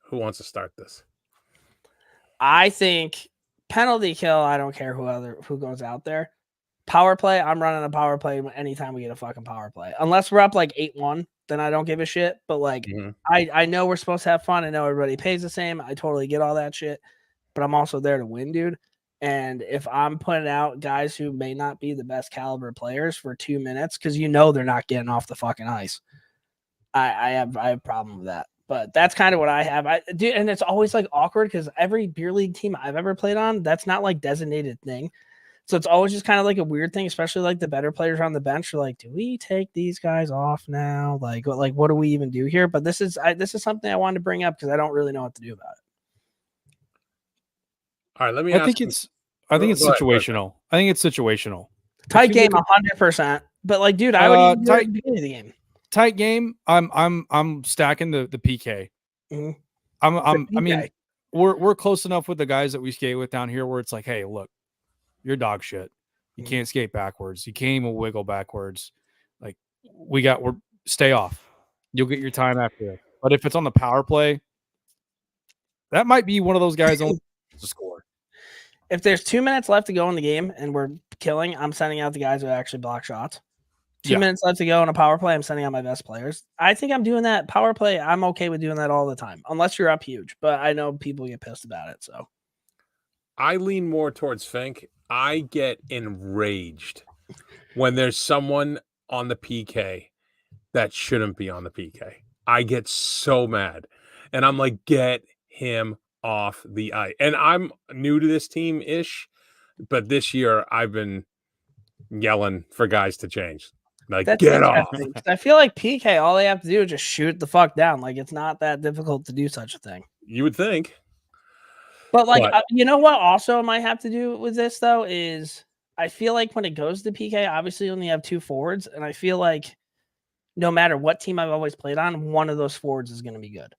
S1: Who wants to start this?
S2: I think penalty kill. I don't care who goes out there. Power play. I'm running a power play anytime we get a fucking power play. Unless we're up like 8-1, then I don't give a shit. But like, I know we're supposed to have fun. I know everybody pays the same. I totally get all that shit. But I'm also there to win, dude. And if I'm putting out guys who may not be the best caliber players for 2 minutes, because they're not getting off the fucking ice, I have a problem with that. But that's kind of what I have. And it's always like awkward because every beer league team I've ever played on, that's not like designated thing. So it's always just kind of like a weird thing, especially like the better players on the bench are like, do we take these guys off now? Like what do we even do here? But this is something I wanted to bring up because I don't really know what to do about it.
S1: All right, let me.
S4: I think it's situational. I think it's situational.
S2: Tight game, 100%. But like, dude, I would even do it at the beginning of the game.
S4: Tight game. I'm stacking the PK.
S2: Mhm.
S4: I mean, we're close enough with the guys that we skate with down here where it's like, hey, look, you're dog shit. You can't skate backwards. You can't even wiggle backwards. Like we're stay off. You'll get your time after it. But if it's on the power play, that might be one of those guys only to score.
S2: If there's 2 minutes left to go in the game and we're killing, I'm sending out the guys who actually block shots. 2 minutes left to go in a power play, I'm sending out my best players. I think I'm doing that power play. I'm okay with doing that all the time, unless you're up huge. But I know people get pissed about it. So
S1: I lean more towards Fink. I get enraged when there's someone on the PK that shouldn't be on the PK. I get so mad. And I'm like, get him off the ice. And I'm new to this team-ish, but this year I've been yelling for guys to change. Like, get off.
S2: I feel like PK, all they have to do is just shoot the fuck down. Like, it's not that difficult to do such a thing.
S1: You would think.
S2: But like, you know what also might have to do with this, though, is I feel like when it goes to PK, obviously you only have 2 forwards. And I feel like no matter what team I've always played on, one of those forwards is going to be good.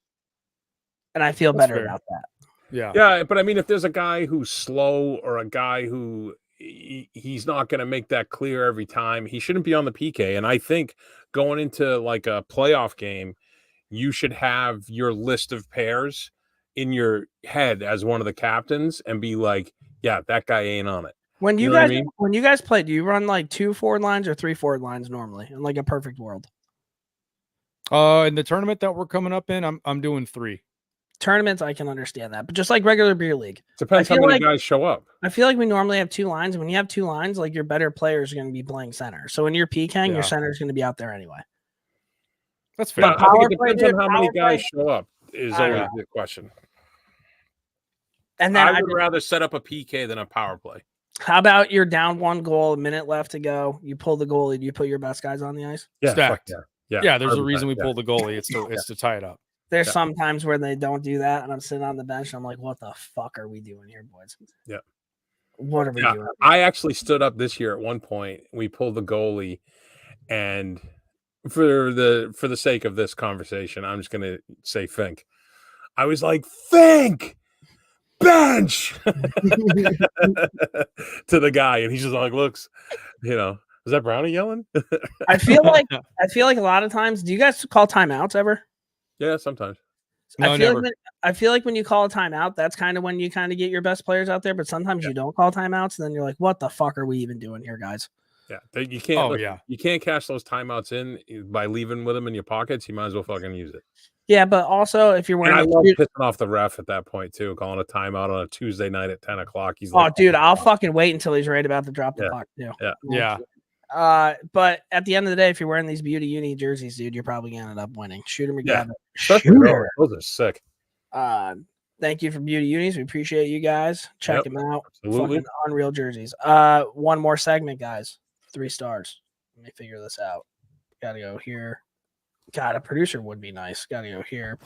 S2: And I feel better about that.
S4: Yeah.
S1: Yeah, but I mean, if there's a guy who's slow or a guy who he's not going to make that clear every time, he shouldn't be on the PK. And I think going into like a playoff game, you should have your list of pairs in your head as one of the captains and be like, yeah, that guy ain't on it.
S2: When you guys play, do you run like 2 forward lines or 3 forward lines normally in like a perfect world?
S4: In the tournament that we're coming up in, I'm doing 3.
S2: Tournaments, I can understand that, but just like regular beer league,
S1: depends how many guys show up.
S2: I feel like we normally have 2 lines. When you have 2 lines, like your better players are going to be playing center. So when you're PKing, your center is going to be out there anyway.
S4: That's fair.
S1: But I think it depends on how many guys show up is always the question. And then I would rather set up a PK than a power play.
S2: How about you're down 1 goal, a minute left to go? You pull the goalie. Do you put your best guys on the ice?
S1: Yeah,
S4: stacked. Yeah. There's a reason we
S1: pull
S4: pull the goalie. It's to tie it up.
S2: There's some times where they don't do that, and I'm sitting on the bench, and I'm like, what the fuck are we doing here, boys?
S1: Yeah.
S2: What are we doing?
S1: I actually stood up this year at one point. We pulled the goalie, and for the sake of this conversation, I'm just going to say Fink. I was like, Fink! Bench to the guy, and he's just like looks, is that Brownie yelling?
S2: I feel like a lot of times, do you guys call timeouts ever?
S1: Yeah, sometimes.
S4: No,
S2: I feel like when you call a timeout, that's kind of when you kind of get your best players out there, but sometimes you don't call timeouts, and then you're like, what the fuck are we even doing here, guys?
S1: Yeah, you can't. You can't cash those timeouts in by leaving with them in your pockets. You might as well fucking use it.
S2: Yeah, but also if you're wearing,
S1: I love pissing off the ref at that point too, calling a timeout on a Tuesday night at 10 o'clock. He's like,
S2: dude, I'll fucking wait until he's right about to drop the puck too.
S1: Yeah.
S2: But at the end of the day, if you're wearing these beauty uni jerseys, dude, you're probably gonna end up winning. Shooter McGavin.
S1: Those are sick.
S2: Thank you for Beauty Unis. We appreciate you guys. Check
S1: Yep,
S2: them out.
S1: absolutely.
S2: Fucking unreal jerseys. One more segment, guys. 3 stars. Let me figure this out. Gotta go here. God, a producer would be nice. Gotta go here.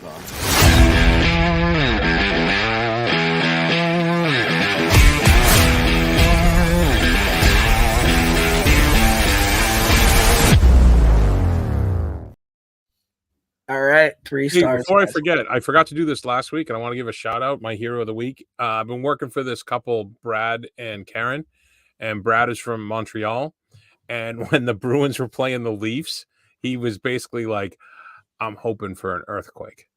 S2: All right, 3
S1: Hey,
S2: stars.
S1: before I
S2: guys.
S1: forget, I forgot to do this last week, and I want to give a shout out. My hero of the week. I've been working for this couple, Brad and Karen, and Brad is from Montreal. And when the Bruins were playing the Leafs, he was basically like, "I'm hoping for an earthquake."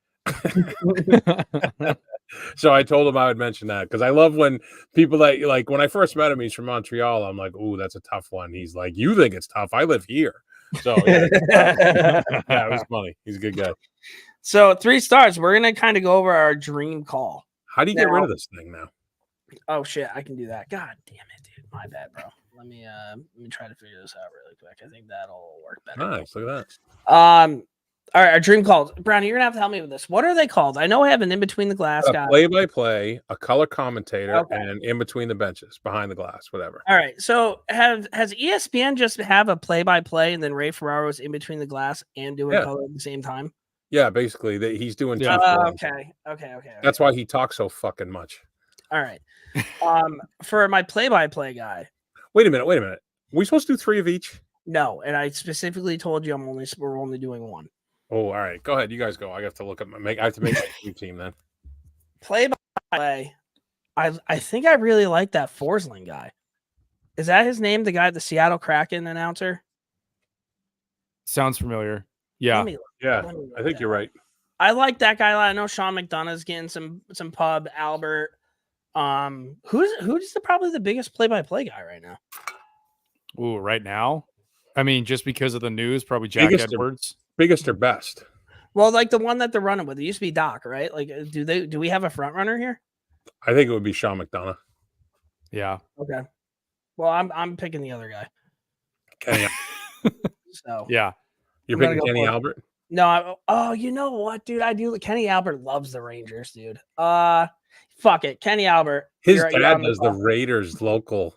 S1: So I told him I would mention that because I love when people that like when I first met him, he's from Montreal. I'm like, "Ooh, that's a tough one." He's like, "You think it's tough? I live here." So yeah, it was funny. He's a good guy.
S2: So 3 stars. We're gonna kind of go over our dream call.
S1: How do you get rid of this thing now?
S2: Oh shit, I can do that. God damn it, dude. My bad, bro. Let me try to figure this out really quick. I think that'll work better.
S1: Nice, look at that.
S2: All right, our dream calls. Brownie, you're gonna have to help me with this. What are they called? I know I have an in between the glass guy.
S1: A play-by-play, a color commentator,
S2: Okay.
S1: and in between the benches, behind the glass, whatever.
S2: All right. So has ESPN just have a play by play and then Ray Ferraro's in between the glass and doing color at the same time?
S1: Yeah, basically, he's doing.
S4: Yeah.
S2: Okay.
S1: That's why he talks so fucking much.
S2: All right. For my play by play guy.
S1: Wait a minute. Are we supposed to do 3 of each?
S2: No, and I specifically told you we're only doing 1.
S1: Oh, all right. Go ahead. You guys go. I have to look up I have to make my new team then.
S2: Play by play. I think I really like that Forsling guy. Is that his name? The guy, the Seattle Kraken announcer?
S4: Sounds familiar. Yeah.
S1: I think you're right.
S2: I like that guy. I know Sean McDonough's getting some pub. Albert. Who's probably the biggest play by play guy right now?
S4: Ooh, right now? I mean, just because of the news, probably Jack Edwards.
S1: Biggest or best?
S2: Well, like the one that they're running with. It used to be Doc, right? Like, do we have a front runner here?
S1: I think it would be Sean McDonough.
S4: Yeah.
S2: Okay. Well, I'm picking the other guy.
S1: Kenny.
S2: So
S4: yeah,
S1: you're picking Kenny Albert.
S2: No. You know what, dude? I do. Kenny Albert loves the Rangers, dude. Fuck it, Kenny Albert.
S1: His dad does the Raiders local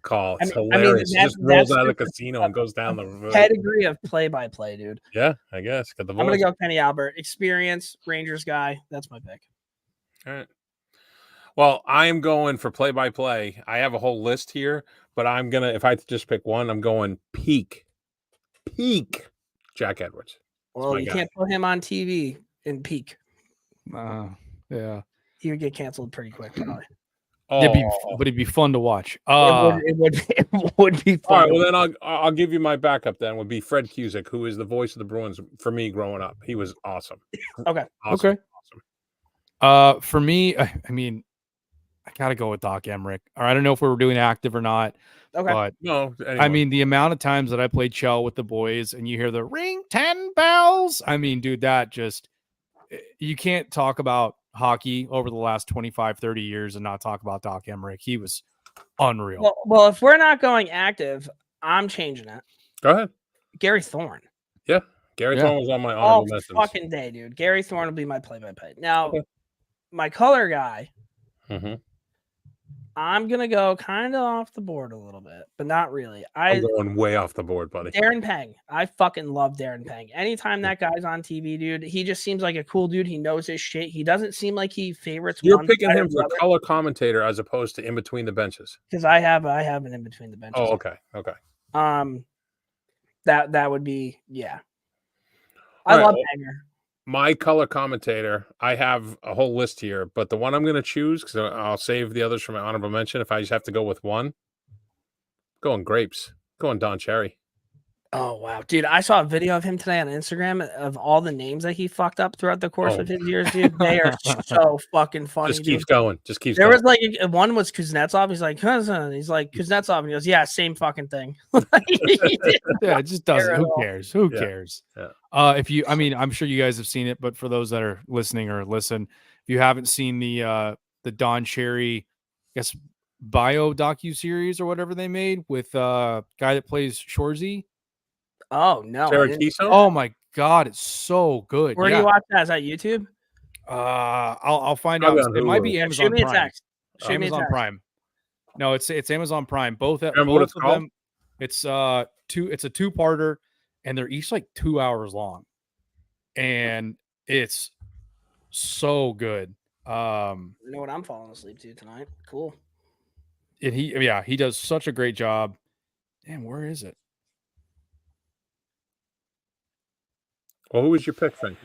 S1: call. It's hilarious. He just rolls out of the casino and goes down the road.
S2: Pedigree of play-by-play, dude.
S1: Yeah, I guess. Got the voice.
S2: I'm gonna go Kenny Albert. Experience, Rangers guy. That's my pick.
S1: All right. Well, I am going for play-by-play. I have a whole list here, but I'm gonna. If I had to just pick one, I'm going peak Jack Edwards.
S2: Well, you can't put him on TV in peak.
S4: Yeah.
S2: He would get canceled pretty quick, probably.
S4: But it'd be fun to watch.
S2: It would be fun.
S1: All right, well then I'll give you my backup. Then would be Fred Cusick, who is the voice of the Bruins for me growing up. He was awesome.
S2: Okay.
S4: Awesome. Okay. For me, I mean, I gotta go with Doc Emmerich. Or I don't know if we were doing active or not.
S2: Okay.
S4: But
S1: no, anyway.
S4: I mean, the amount of times that I played Chell with the boys and you hear the ring 10 bells. I mean, dude, that just you can't talk about hockey over the last 25, 30 years and not talk about Doc Emmerich. He was unreal.
S2: Well, if we're not going active, I'm changing it.
S1: Go ahead.
S2: Gary Thorne.
S1: Yeah. Gary Thorne was on my honorable mentions.
S2: Fucking day, dude. Gary Thorne will be my play-by-play. Now, my color guy, I'm going to go kind of off the board a little bit, but not really.
S1: I'm going way off the board, buddy.
S2: Darren Pang. I fucking love Darren Pang. Anytime that guy's on TV, dude, he just seems like a cool dude. He knows his shit. He doesn't seem like he favorites
S1: You're picking him for color commentator as opposed to in between the benches.
S2: Because I have an in between the benches.
S1: Oh, okay.
S2: That would be, yeah. I love Panger.
S1: My color commentator, I have a whole list here, but the one I'm going to choose, because I'll save the others for my honorable mention if I just have to go with one, going Grapes, going Don Cherry.
S2: Oh, wow. Dude, I saw a video of him today on Instagram of all the names that he fucked up throughout the course of his years, dude. They are so fucking funny.
S1: Just keeps going.
S2: There was like one was Kuznetsov. He's like, he's like Kuznetsov. And he goes, yeah, same fucking thing.
S4: Yeah, it just doesn't. Who cares? Who cares?
S1: Yeah.
S4: I'm sure you guys have seen it, but for those that are listening or listen, if you haven't seen the Don Cherry, I guess, bio docu-series or whatever they made with guy that plays Shorzy.
S2: Oh no!
S1: Cherry Keystone?
S4: Oh my god, it's so good.
S2: Where do you watch that? Is that YouTube?
S4: I'll find
S1: Probably
S4: out.
S1: on
S4: It might
S1: Hulu.
S4: be
S2: Shoot
S4: Amazon
S2: me a
S4: Prime.
S2: text. Shoot me a
S4: Amazon
S2: text.
S4: Prime. No, it's Amazon Prime. Both
S1: Remember what
S4: both
S1: it's
S4: of
S1: called?
S4: them. It's it's a two-parter, and they're each like 2 hours long, and it's so good.
S2: You know what I'm falling asleep to tonight? Cool.
S4: And he does such a great job. Damn, where is it?
S1: Well, who was your pick, Fink?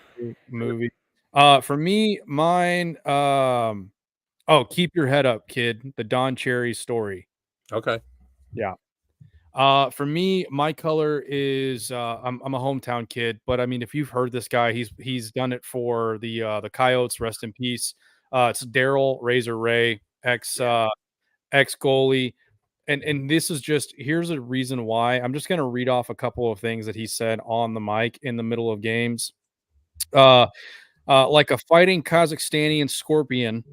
S4: Movie. For me, mine. Keep your head up, kid. The Don Cherry story.
S1: Okay.
S4: Yeah. For me, my color is I'm a hometown kid, but I mean, if you've heard this guy, he's done it for the Coyotes. Rest in peace. It's Daryl Razor Ray, ex goalie, and this is just here's a reason why. I'm just gonna read off a couple of things that he said on the mic in the middle of games. Like a fighting Kazakhstanian scorpion.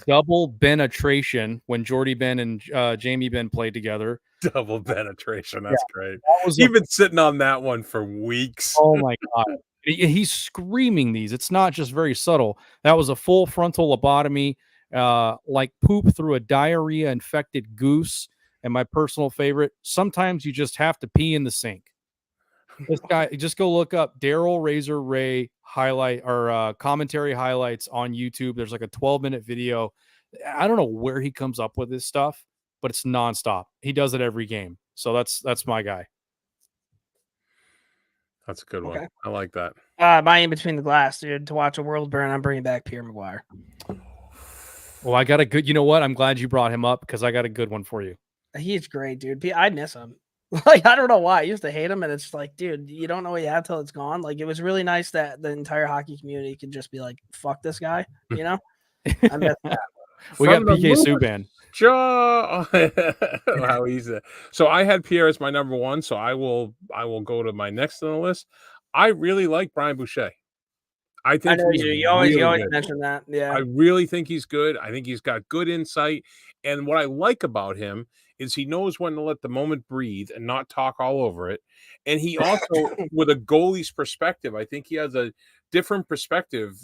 S4: Double penetration when Jordy Ben and Jamie Ben played together.
S1: Double penetration. That's great.
S4: That was
S1: You've been sitting on that one for weeks.
S4: oh my god. He's screaming these. It's not just very subtle. That was a full frontal lobotomy, like poop through a diarrhea infected goose. And my personal favorite, sometimes you just have to pee in the sink. This guy, just go look up Daryl Razor Ray highlight or commentary highlights on YouTube. There's like a 12-minute video. I don't know where he comes up with this stuff, but it's nonstop. He does it every game. So that's my guy.
S1: That's a good one.
S2: Okay.
S1: I like that.
S2: My in between the glass, dude. To watch a world burn, I'm bringing back Pierre Maguire.
S4: Well, I got a good. You know what? I'm glad you brought him up because I got a good one for you.
S2: He's great, dude. I miss him. Like, I don't know why. I used to hate him, and it's like, dude, you don't know what you have till it's gone. Like, it was really nice that the entire hockey community could just be like, fuck this guy, you know? I miss that.
S4: We got PK Subban.
S1: How easy. So I had Pierre as my number one, so I will go to my next on the list. I really like Brian Boucher. I think
S2: I know you always
S1: good.
S2: mention that. Yeah.
S1: I really think he's good. I think he's got good insight. And what I like about him is he knows when to let the moment breathe and not talk all over it. And he also, with a goalie's perspective, I think he has a different perspective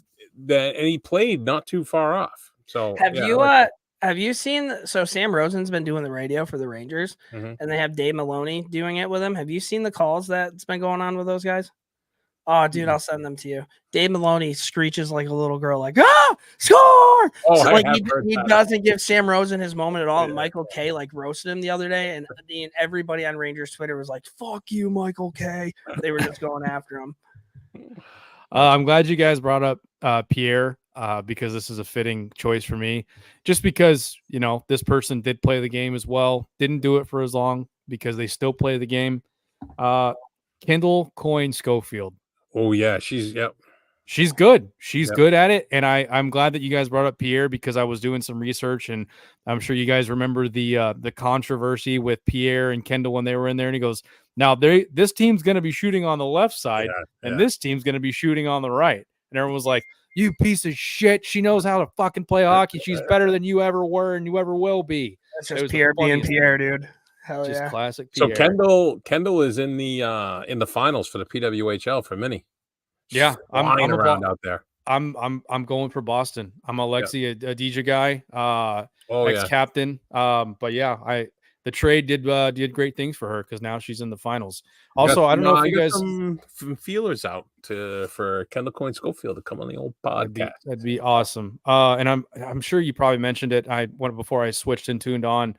S1: and he played not too far off. So
S2: have you seen? So Sam Rosen's been doing the radio for the Rangers, and they have Dave Maloney doing it with him. Have you seen the calls that's been going on with those guys? Oh, dude, I'll send them to you. Dave Maloney screeches like a little girl, like score!
S1: Oh,
S2: so, like he
S1: that.
S2: doesn't give Sam Rosen his moment at all.
S1: Yeah.
S2: Michael K like roasted him the other day, and everybody on Rangers Twitter was like, "Fuck you, Michael K." They were just going after him.
S4: I'm glad you guys brought up Pierre because this is a fitting choice for me. Just because, you know, this person did play the game as well. Didn't do it for as long because they still play the game. Kendall Coyne Schofield.
S1: Oh, yeah. She's
S4: good. She's good at it. And I'm glad that you guys brought up Pierre because I was doing some research and I'm sure you guys remember the controversy with Pierre and Kendall when they were in there. And he goes, now this team's going to be shooting on the left side and this team's going to be shooting on the right. And everyone was like, you piece of shit. She knows how to fucking play hockey. She's better than you ever were and you ever will be.
S2: That's just Pierre being Pierre, dude. Hell
S4: just
S2: yeah.
S4: Classic Pierre.
S1: So Kendall is in the finals for the PWHL for mini.
S4: Yeah, I'm
S1: around out there.
S4: I'm going for Boston. I'm Alexi, a DJ guy, ex-captain. But yeah, the trade did great things for her because now she's in the finals. Also, I don't know if you guys
S1: some feelers out for Kendall Coyne Schofield to come on the old podcast.
S4: That'd be awesome. And I'm sure you probably mentioned it. I went before I switched and tuned on.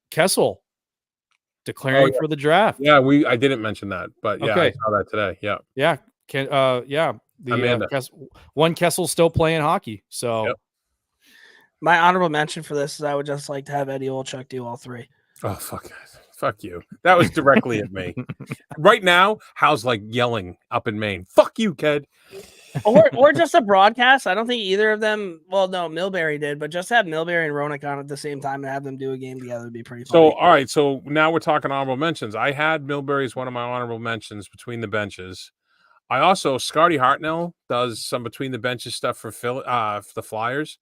S4: Kessel declaring for the draft.
S1: Yeah, I didn't mention that, but yeah, I saw that today. Yeah.
S2: One
S4: Kessel's still playing hockey. So
S2: my honorable mention for this is I would just like to have Eddie Olczyk do all three.
S1: Oh, fuck you. That was directly at me. Right now, Hal's like yelling up in Maine. Fuck you, Ked.
S2: or just a broadcast. I don't think either of them. Well, no, Milbury did, but just have Milbury and Roenick on at the same time and have them do a game together would be pretty funny.
S1: So, all right. So now we're talking honorable mentions. I had Milbury as one of my honorable mentions between the benches. I also Scotty Hartnell does some between the benches stuff for the Flyers.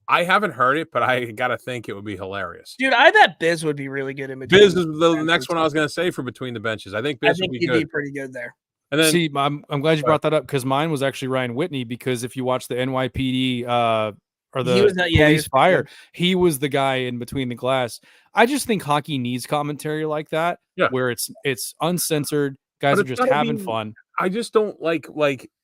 S1: I haven't heard it, but I gotta think it would be hilarious.
S2: Dude, I bet Biz would be really good in between.
S1: Biz is the next one I was gonna say for between the benches. I think Biz would be
S2: he'd
S1: good.
S2: be pretty good there.
S1: And then
S4: See, I'm glad you brought that up because mine was actually Ryan Whitney. Because if you watch the NYPD or the police fire, he was the guy in between the glass. I just think hockey needs commentary like that, where it's uncensored. Guys are just having fun.
S1: I just don't like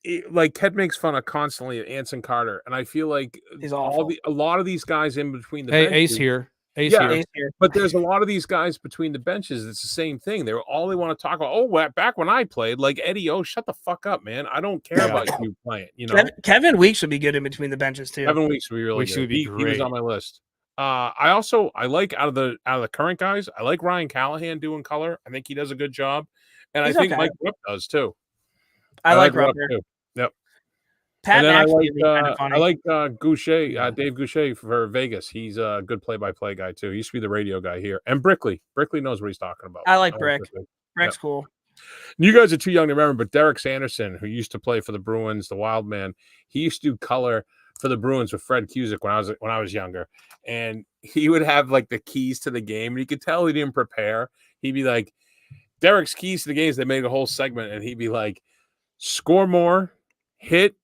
S1: Ked makes fun of constantly of Anson Carter, and I feel like
S2: he's awful.
S1: A lot of these guys in between the
S4: benches,
S1: benches,
S4: Ace here.
S2: Ace here.
S1: But there's a lot of these guys between the benches. It's the same thing. They want to talk about. Oh, back when I played, like Eddie. Oh, shut the fuck up, man. I don't care about you playing. You know,
S2: Kevin Weeks would be good in between the benches too.
S1: Kevin Weeks would be really good. He was on my list. I like out of the current guys, I like Ryan Callahan doing color. I think he does a good job, and I think Mike Rupp does too.
S2: I like Rupp too.
S1: Yep.
S2: Pat
S1: and then
S2: I
S1: like Goucher, Dave Goucher for Vegas. He's a good play-by-play guy too. He used to be the radio guy here. And Brickley knows what he's talking about.
S2: I like Brick. Brick's cool.
S1: You guys are too young to remember, but Derek Sanderson, who used to play for the Bruins, the Wild Man, he used to do color for the Bruins with Fred Cusick when I was younger, and he would have like the keys to the game, and you could tell he didn't prepare. He'd be like, Derek's keys to the games. They made a whole segment, and he'd be like, score more, hit,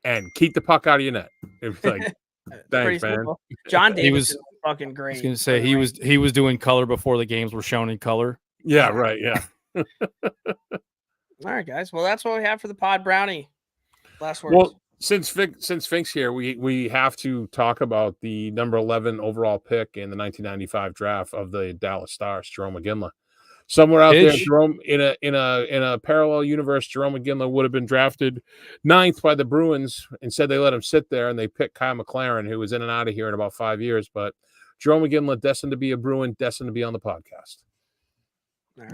S1: and keep the puck out of your net. It was like, thanks, man.
S2: Simple. John Davis was fucking great.
S4: I was going to say he was doing color before the games were shown in color.
S1: Yeah, right. Yeah.
S2: All right, guys. Well, that's what we have for the pod. Brownie, last words.
S1: Well, since Fink's here, we have to talk about the number 11 overall pick in the 1995 draft of the Dallas Stars, Jerome McGinley. Somewhere out there, Jerome in a parallel universe, Jerome McGinley would have been drafted 9th by the Bruins. Instead, they let him sit there and they picked Kyle McLaren, who was in and out of here in about 5 years. But Jerome McGinley, destined to be a Bruin, destined to be on the podcast.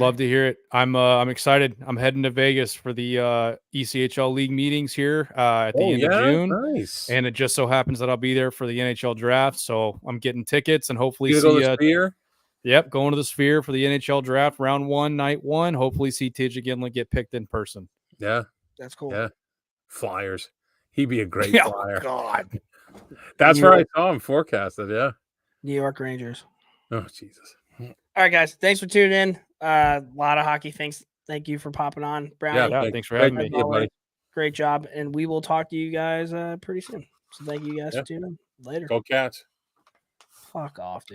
S4: Love to hear it. I'm excited. I'm heading to Vegas for the ECHL league meetings here at the end of June.
S1: Nice.
S4: And it just so happens that I'll be there for the NHL draft. So I'm getting tickets and hopefully
S1: Sphere?
S4: Yep, going to the Sphere for the NHL draft, round 1, night 1. Hopefully see Tidge Ginla get picked in person.
S1: Yeah.
S2: That's cool.
S1: Yeah. Flyers. He'd be a great flyer.
S4: God.
S1: That's where I saw him forecasted, yeah.
S2: New York Rangers.
S1: Oh, Jesus.
S2: All right, guys. Thanks for tuning in. A lot of hockey things. Thank you for popping on, Brownie.
S4: Yeah, thanks for having me.
S1: Yeah, buddy.
S2: Great job. And we will talk to you guys pretty soon. So thank you guys for tuning in. Later.
S1: Go Cats.
S2: Fuck off, dude.